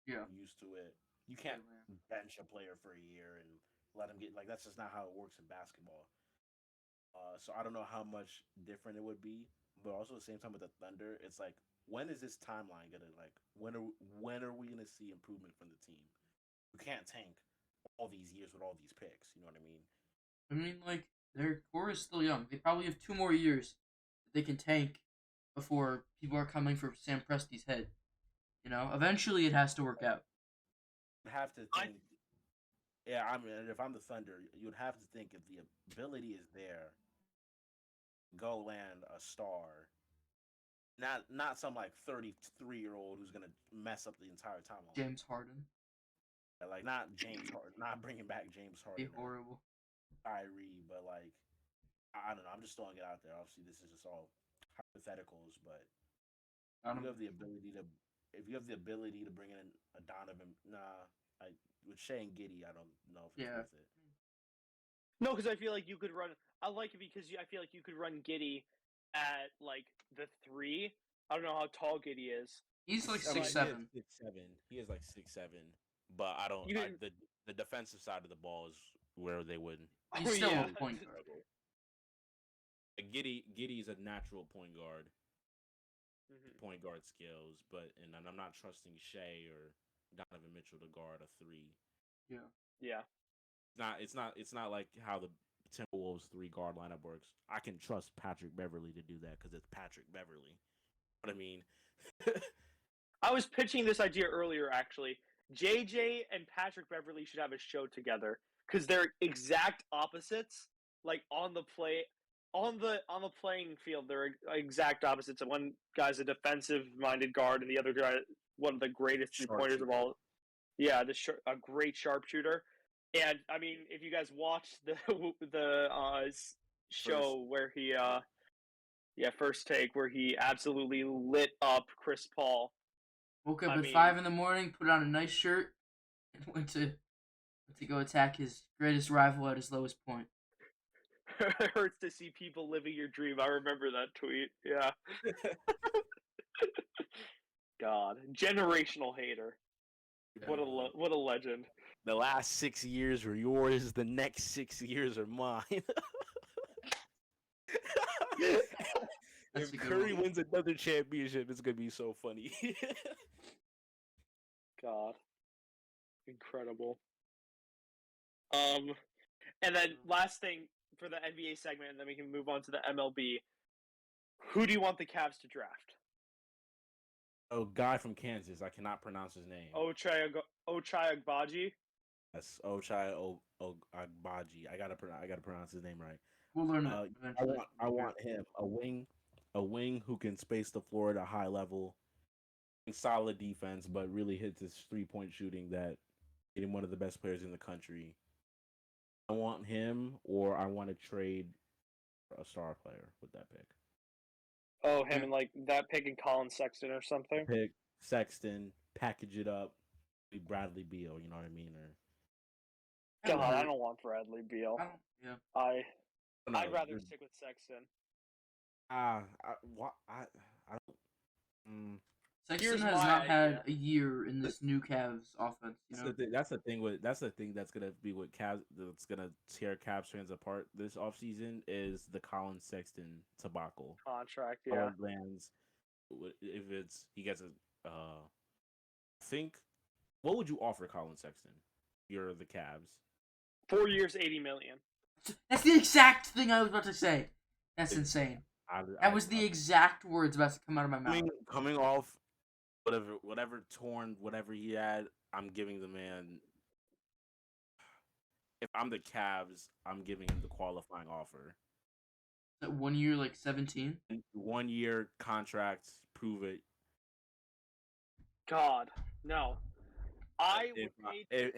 Yeah. Used to it. You can't bench a player for a year and let him get that's just not how it works in basketball. So I don't know how much different it would be, but also at the same time with the Thunder, it's like, when is this timeline gonna when are we gonna see improvement from the team? You can't tank all these years with all these picks. You know what I mean? I mean, like, their core is still young. They probably have 2 more years that they can tank before people are coming for Sam Presti's head. Eventually it has to work out. You'd have to I- think. Yeah, I mean, if I'm the Thunder, you'd have to think if the ability is there, go land a star. Not some like 33-year-old who's gonna mess up the entire timeline. James Harden. Like not James Harden, not bringing back James Be Harden, horrible. Kyrie, but like I don't know. I'm just throwing it out there. Obviously, this is just all hypotheticals, but I if don't you have the ability to, if you have the ability to bring in a Donovan, with Shea and Giddy, I don't know if it's Yeah. worth it. No, because I feel like you could run. I like it because I feel like you could run Giddy at like the 3. I don't know how tall Giddy is. He's like I mean, 6'7". He is 6'7". He is like 6'7", but I don't. You can- The defensive side of the ball is where they would. He's Oh, still yeah. a point guard. Giddy's a natural point guard. Mhm. Point guard skills, but and I'm not trusting Shea or Donovan Mitchell to guard a 3. Yeah. It's not like how the Timberwolves 3 guard lineup works. I can trust Patrick Beverly to do that because it's Patrick Beverly. But I mean, I was pitching this idea earlier, actually. JJ and Patrick Beverly should have a show together because they're exact opposites. Like on the playing field, they're exact opposites. And one guy's a defensive-minded guard, and the other guy, one of the greatest three-pointers of all. Yeah, a great sharpshooter. And I mean, if you guys watched the show where he First Take, where he absolutely lit up Chris Paul. Woke up I at mean- 5 in the morning, put on a nice shirt, and went to go attack his greatest rival at his lowest point. It hurts to see people living your dream. I remember that tweet. Yeah. God, generational hater. What a legend. the last 6 years were yours. The next 6 years are mine. That's If a good Curry one. wins another championship, it's gonna be so funny. God, incredible. And then last thing for the NBA segment, and then we can move on to the MLB. Who do you want the Cavs to draft? Oh, guy from Kansas. I cannot pronounce his name. Ochai Agbaji. Yes, Ochai Agbaji. I gotta pronounce his name right. We'll learn it I eventually. want him a wing who can space the floor at a high level, solid defense, but really hits his 3-point shooting that made him one of the best players in the country. I want him, or I want to trade a star player with that pick. Oh, him and like that pick and Colin Sexton or something. Pick Sexton, package it up, be Bradley Beal. You know what I mean? Or God, I don't want Bradley Beal. Yeah. I'd rather stick with Sexton. I don't. Sexton Here's has my not had idea. a year in this new Cavs offense. That's the thing that's gonna be what Cavs that's gonna tear Cavs fans apart this offseason is the Colin Sexton debacle. Contract, yeah. Colin lands if he gets a think what would you offer Colin Sexton? You're the Cavs. 4 years, $80 million. That's the exact thing I was about to say. That's insane. That was the exact words about to come out of my mouth. Coming off whatever torn whatever he had, I'm giving the man. If I'm the Cavs, I'm giving him the qualifying offer. That 1 year, like 17. 1 year contract, prove it. God, no. I would pay.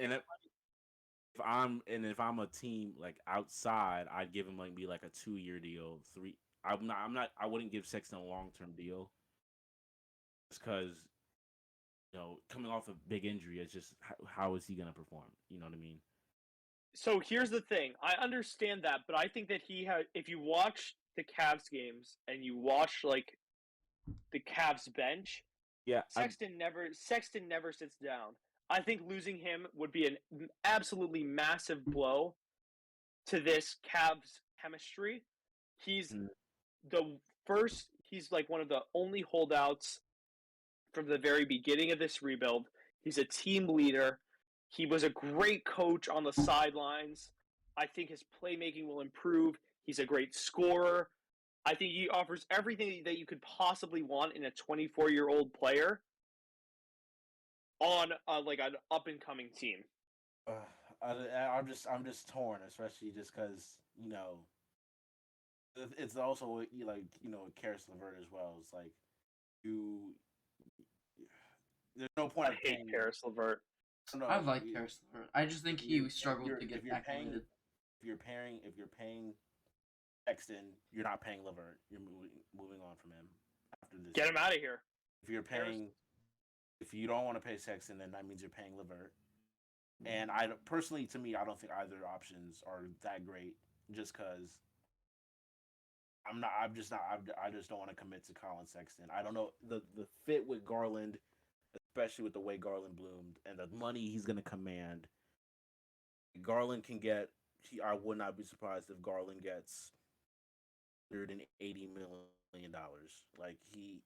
If I'm a team like outside, I'd give him like a 2-year deal. I wouldn't give Sexton a long-term deal. Just because, coming off a big injury, it's just how is he gonna perform? You know what I mean? So here's the thing. I understand that, but I think that if you watch the Cavs games and you watch like the Cavs bench, Yeah, Sexton never sits down. I think losing him would be an absolutely massive blow to this Cavs chemistry. He's he's like one of the only holdouts from the very beginning of this rebuild. He's a team leader. He was a great coach on the sidelines. I think his playmaking will improve. He's a great scorer. I think he offers everything that you could possibly want in a 24-year-old player. on like an up and coming team. I'm just torn, especially just because it's also Karis LeVert as well. It's like you there's no point I of hate paying. Karis LeVert. No, I like Karis LeVert. I just think he struggled to get acclimated. If you're paying Sexton, you're not paying LeVert. You're moving on from him after this. Get him out of here. If you're paying, if you don't want to pay Sexton, then that means you're paying LeVert. And I personally, to me, I don't think either options are that great. Just because I just don't want to commit to Colin Sexton. I don't know the fit with Garland, especially with the way Garland bloomed and the money he's going to command. Garland can get. I would not be surprised if Garland gets $180 million. Like he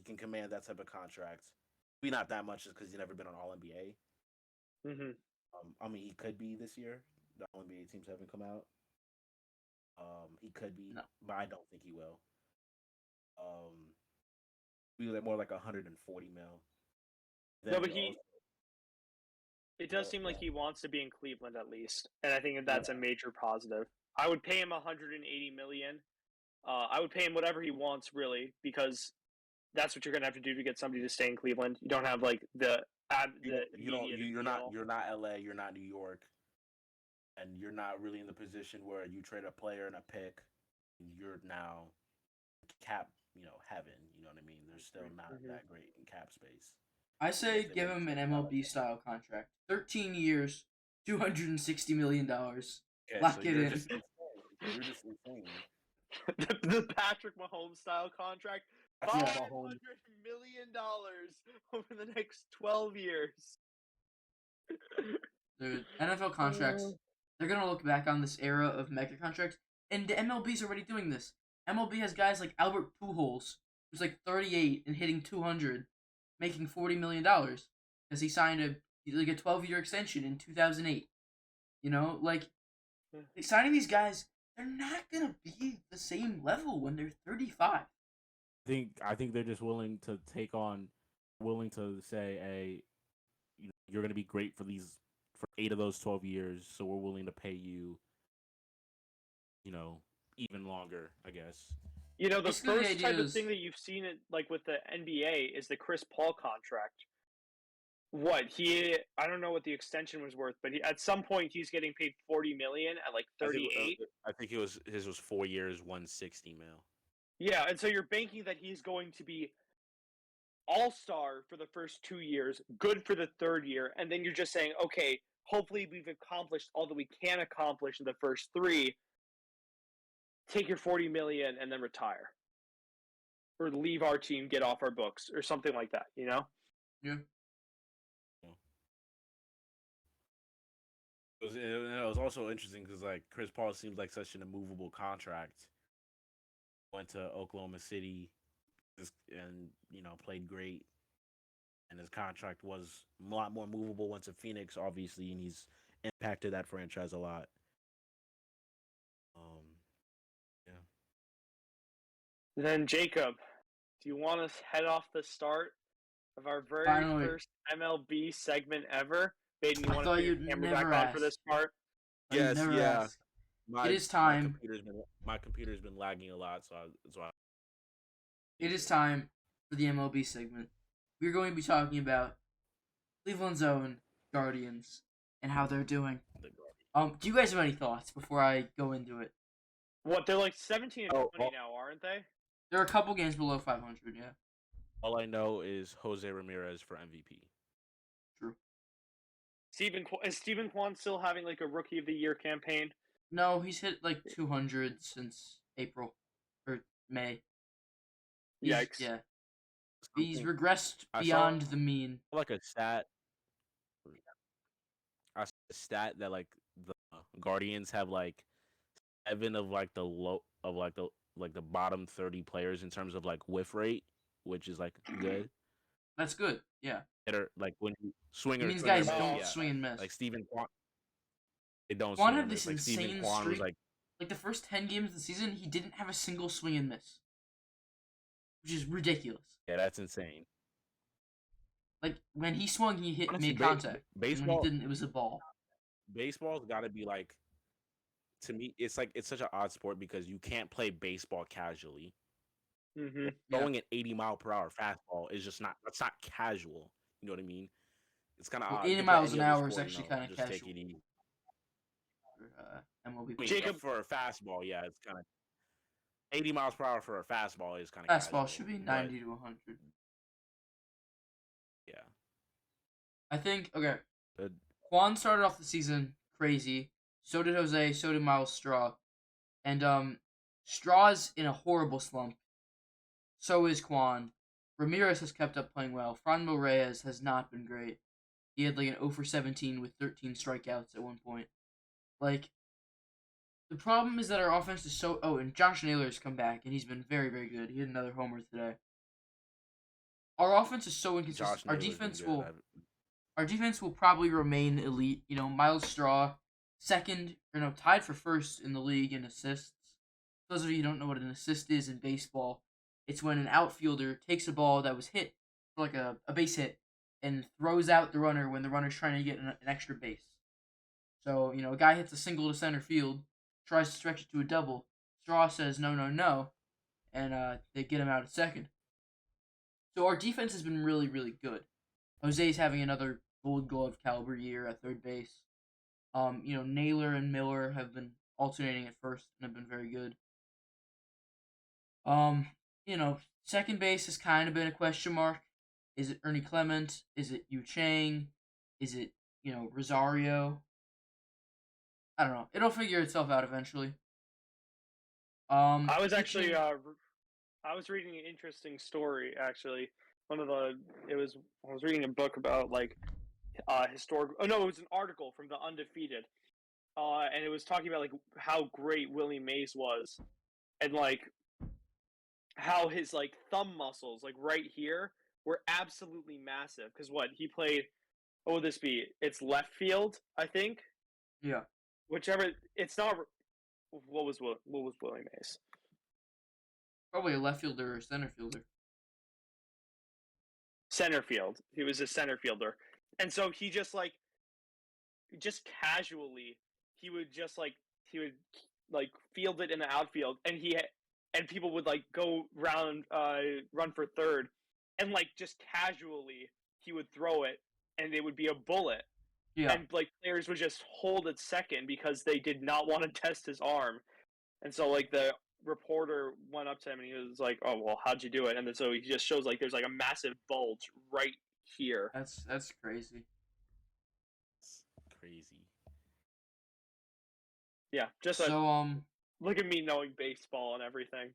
can command that type of contract. Maybe not that much, just because he's never been on All NBA. Mm-hmm. I mean, he could be this year. The All NBA teams haven't come out. He could be, but I don't think he will. Be more like 140 mil. Then no, but it does seem like he wants to be in Cleveland at least, and I think that's a major positive. I would pay him 180 million. I would pay him whatever he wants, really, because that's what you're gonna have to do to get somebody to stay in Cleveland. You don't have like you're not LA, you're not New York, and you're not really in the position where you trade a player and a pick. You're now cap, heaven. You know what I mean? There's still not that great in cap space. I say give him an MLB style contract. 13 years, $260 million. Okay, Lock it in. You're just insane. the Patrick Mahomes style contract, $500 million over the next 12 years. Dude, NFL contracts, they're going to look back on this era of mega contracts, and the MLB's already doing this. MLB has guys like Albert Pujols, who's like 38 and hitting 200, making $40 million because he signed a 12-year extension in 2008. Signing these guys, they're not gonna be the same level when they're 35. I think they're just willing to say, hey, you're gonna be great for 8 of those 12 years, so we're willing to pay you, even longer, I guess. The first type of thing that you've seen it like with the NBA is the Chris Paul contract. I don't know what the extension was worth, but at some point he's getting paid $40 million at like 38. I think his was 4 years, 160 mil. Yeah, and so you're banking that he's going to be all-star for the first 2 years, good for the third year, and then you're just saying, okay, hopefully we've accomplished all that we can accomplish in the first 3. Take your $40 million and then retire, or leave our team, get off our books, or something like that. Yeah. It was also interesting because Chris Paul seems like such an immovable contract. Went to Oklahoma City, and played great, and his contract was a lot more movable. Went to Phoenix, obviously, and he's impacted that franchise a lot. Then Jacob, do you want to head off the start of our very first MLB segment ever? Baden, you want to put your camera back on for this part? Yes, yeah. It is time. My computer's been lagging a lot, so it is time for the MLB segment. We're going to be talking about Cleveland's own Guardians and how they're doing. Do you guys have any thoughts before I go into it? What, they're like 17 and 20 now, aren't they? They're a couple games below 500, yeah. All I know is Jose Ramirez for MVP. True. Is Steven Kwan still having like a Rookie of the Year campaign? No, he's hit like 200 since April or May. Yikes. Yeah. He's regressed beyond the mean. Like a stat. A stat that like the Guardians have like 7 of like the low of like the bottom 30 players in terms of like whiff rate, which is like good. That's good. Yeah. Like when you swing. It means guys don't swing and miss. Like Steven Kwan. They don't. Kwan had this insane streak. Like the first 10 games of the season, he didn't have a single swing and miss, which is ridiculous. Yeah, that's insane. Like when he swung, he hit Honestly, made contact. And when he baseball, didn't, it was a ball. baseball's got to be like, to me, it's like it's such an odd sport because you can't play baseball casually. Mm-hmm. Yeah. Throwing an 80-mile-per-hour fastball is just not. That's not casual. You know what I mean? It's kind of Well, odd. 80 Compared to miles any an other hour is sport, actually you know, kind of just take casual it easy. for MLB I mean, players. Jacob- for a fastball, yeah, it's kind of 80 miles per hour for a fastball is kind of Fastball casual. should be but 90 to 100. yeah, I think, okay, but Juan started off the season crazy. So did Jose. So did Miles Straw. And Straw's in a horrible slump. So is Quan. Ramirez has kept up playing well. Franmil Reyes has not been great. He had like an 0 for 17 with 13 strikeouts at one point. Like, the problem is that our offense is so. Oh, and Josh Naylor's come back, and he's been very, very good. He had another homer today. Our offense is so inconsistent. Josh Naylor's been good. Our defense will probably remain elite. You know, Miles Straw, tied for first in the league in assists. For those of you who don't know what an assist is in baseball, it's when an outfielder takes a ball that was hit for like a base hit and throws out the runner when the runner's trying to get an extra base. So, a guy hits a single to center field, tries to stretch it to a double. Straw says no, no, no, and they get him out at second. So our defense has been really, really good. Jose's having another Gold Glove caliber year at third base. Naylor and Miller have been alternating at first and have been very good. Second base has kind of been a question mark. Is it Ernie Clement? Is it Yu Chang? Is it, Rosario? I don't know. It'll figure itself out eventually. I was actually pitching- I was reading an interesting story actually. I was reading a book about like historic. Oh no, it was an article from the Undefeated, and it was talking about like how great Willie Mays was, and like how his like thumb muscles like right here were absolutely massive. Because what he played, what would this be? It's left field, I think. Yeah. Whichever. It's not. What was Willie Mays? Probably a left fielder or center fielder. Center field. He was a center fielder, and so he just casually he would field it in the outfield, and people would like go round run for third, and like just casually he would throw it, and it would be a bullet. Yeah. And like players would just hold at second because they did not want to test his arm, and so like the reporter went up to him and he was like, "Oh well, how'd you do it?" And then so he just shows like there's like a massive bulge right here. That's crazy. it's crazy. Yeah, just look at me knowing baseball and everything.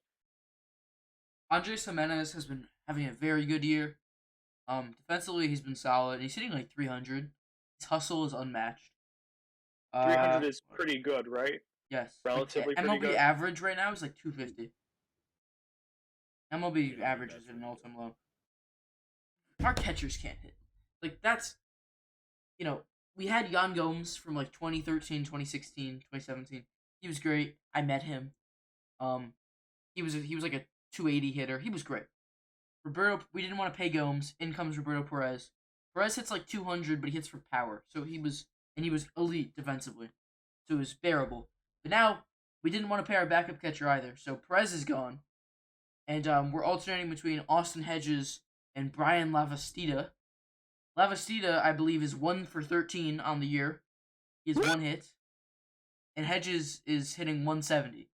Andres Jimenez has been having a very good year. Defensively he's been solid. He's hitting like 300. His hustle is unmatched. 300 is pretty good, right? Yes. Relatively pretty MLB good. average right now is like 250. MLB Yeah, average that's is at an pretty all-time low. Our catchers can't hit. Like, that's... we had Jan Gomes from like 2013, 2016, 2017. He was great. I met him. He was like a 280 hitter. He was great. We didn't want to pay Gomes. In comes Roberto Perez. Perez hits like 200, but he hits for power. So he was elite defensively. So it was bearable. But now, we didn't want to pay our backup catcher either. So Perez is gone. And we're alternating between Austin Hedges and Brian Lavastida. Lavastida, I believe, is 1 for 13 on the year. He has 1 hit. And Hedges is hitting 170.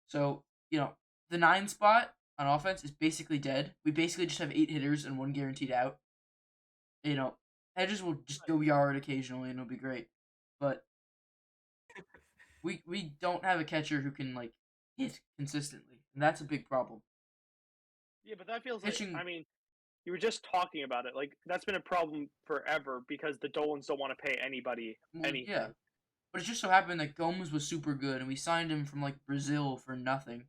So, the 9 spot on offense is basically dead. We basically just have 8 hitters and 1 guaranteed out. Hedges will just go yard occasionally and it'll be great. But we don't have a catcher who can like hit consistently. And that's a big problem. Yeah, but that feels Pitching- like, I mean, you were just talking about it. Like, that's been a problem forever because the Dolans don't want to pay anybody anything. Yeah. But it just so happened that Gomes was super good, and we signed him from, like, Brazil for nothing.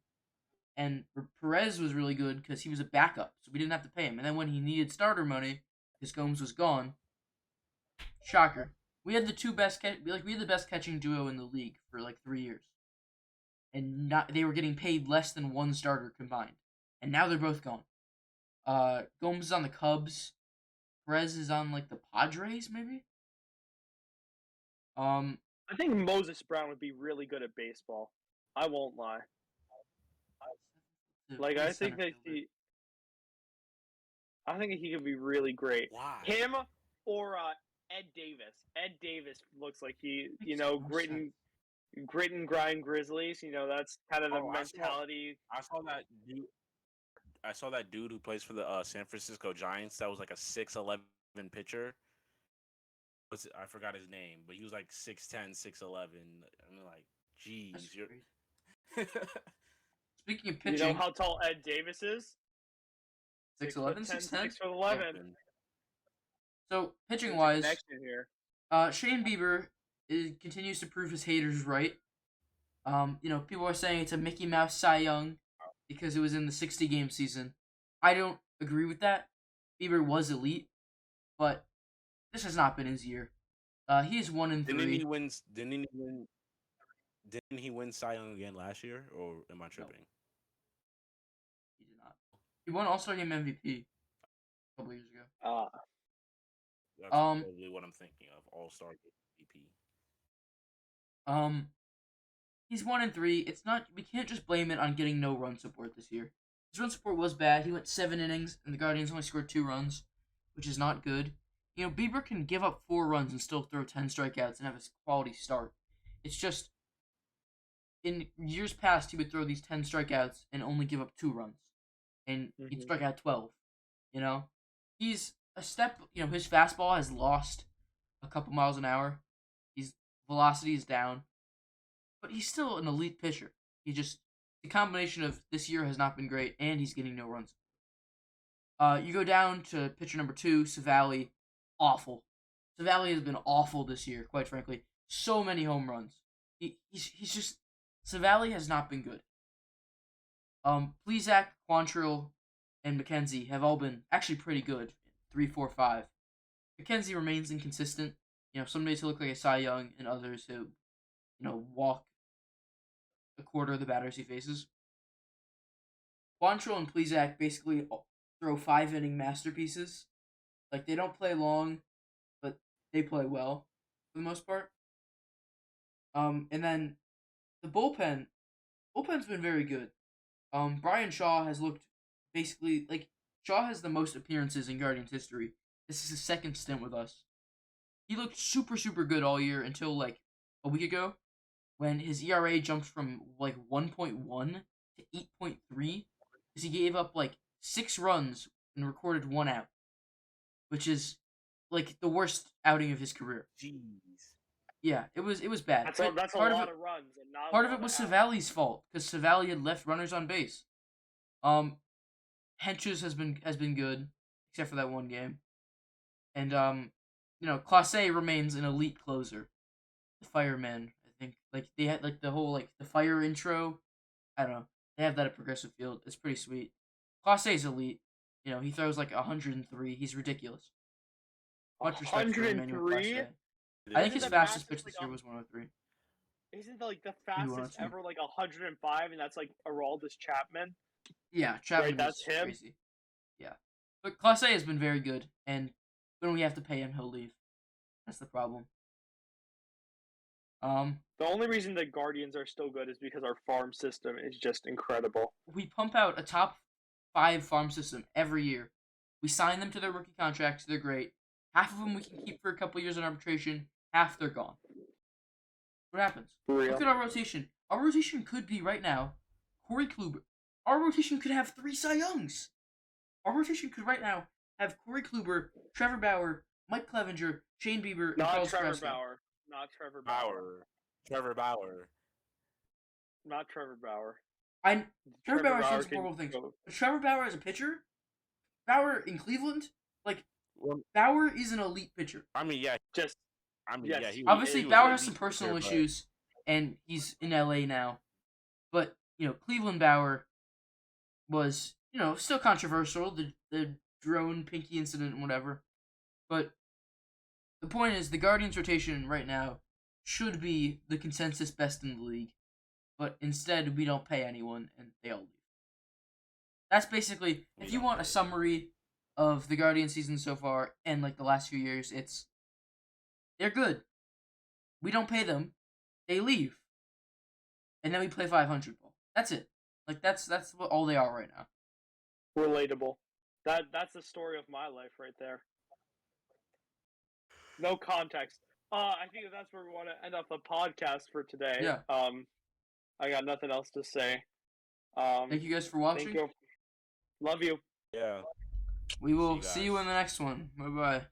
And Perez was really good because he was a backup, so we didn't have to pay him. And then when he needed starter money, because Gomes was gone, shocker. We had the best catching duo in the league for, like, 3 years. And they were getting paid less than 1 starter combined. And now they're both gone. Gomes is on the Cubs. Perez is on like the Padres, maybe. I think Moses Brown would be really good at baseball. I won't lie. Like I think that I think he could be really great. Why? Him or Ed Davis. Ed Davis looks like he, grit and grind Grizzlies. That's kind of the mentality. I saw that dude. I saw that dude who plays for the San Francisco Giants. That was like a 6'11" pitcher. I forgot his name, but he was like 6'10", 6'11". I'm like, geez, you're. Speaking of pitching, you know how tall Ed Davis is? 6'11", 6'10"? 6'11". So pitching wise, here. Shane Bieber continues to prove his haters right. People are saying it's a Mickey Mouse Cy Young because it was in the 60-game season. I don't agree with that. Bieber was elite, but this has not been his year. He is 1-3. Didn't he win Cy Young again last year, or am I tripping? No. He did not. He won All-Star Game MVP a couple years ago. That's probably what I'm thinking of. All-Star Game MVP. He's 1-3. It's not. We can't just blame it on getting no run support this year. His run support was bad. He went 7 innings, and the Guardians only scored 2 runs, which is not good. Bieber can give up 4 runs and still throw 10 strikeouts and have a quality start. It's just, in years past, he would throw these 10 strikeouts and only give up 2 runs, and he'd strike out 12. He's a step. His fastball has lost a couple miles an hour. His velocity is down, but he's still an elite pitcher. The combination of this year has not been great, and he's getting no runs. You go down to pitcher number 2, Savali. Awful. Savali has been awful this year, quite frankly. So many home runs. He's just... Savali has not been good. Plesac, Quantrill, and McKenzie have all been actually pretty good. 3, 4, 5. McKenzie remains inconsistent. Some days he'll look like a Cy Young, and others who, walk a quarter of the batters he faces. Quantrill and Plesac basically throw 5-inning masterpieces. Like, they don't play long, but they play well for the most part. And then the bullpen's been very good. Brian Shaw has looked basically like Shaw has the most appearances in Guardians history. This is his second stint with us. He looked super, super good all year until like a week ago when his ERA jumped from like 1.1 to 8.3 because he gave up like 6 runs and recorded 1 out. Which is like the worst outing of his career. Jeez. Yeah, it was bad. That's a lot of runs. And not part of it was Savali's fault because Savali had left runners on base. Henches has been good except for that one game, and Clase remains an elite closer. The Fireman, I think, like they had like the whole like the fire intro. I don't know. They have that at Progressive Field. It's pretty sweet. Clase is elite. He throws like 103. He's ridiculous. Much respect for Emmanuel Clase. I think his fastest pitch this year was 103. Isn't like the fastest ever like 105, and that's like Aroldis Chapman? Yeah, Chapman. Right, that's him. Crazy. Yeah, but Clase has been very good, and when we have to pay him, he'll leave. That's the problem. The only reason the Guardians are still good is because our farm system is just incredible. We pump out a top 5 farm system every year. We sign them to their rookie contracts. They're great. Half of them we can keep for a couple years in arbitration. Half they're gone. What happens? Look at our rotation. Our rotation could be right now Corey Kluber. Our rotation could have 3 Cy Youngs. Our rotation could right now have Corey Kluber, Trevor Bauer, Mike Clevenger, Shane Bieber, and Carlos Carrasco. Not Trevor Bauer. Trevor Bauer. Not Trevor Bauer. Trevor Bauer has done some horrible things. But Trevor Bauer as a pitcher, Bauer in Cleveland, Bauer is an elite pitcher. Obviously, Bauer has some personal issues, and he's in LA now. But Cleveland Bauer was still controversial, the drone pinky incident and whatever. But the point is, the Guardians rotation right now should be the consensus best in the league. But instead, we don't pay anyone, and they all leave. That's basically, if you want a summary of the Guardian season so far and like the last few years, they're good. We don't pay them, they leave, and then we play 500 ball. That's it. Like that's what all they are right now. Relatable. That's the story of my life right there. No context. I think that's where we want to end up the podcast for today. Yeah. I got nothing else to say. Thank you guys for watching. Thank you. Love you. Yeah. We will See you see you guys. in the next one. Bye bye.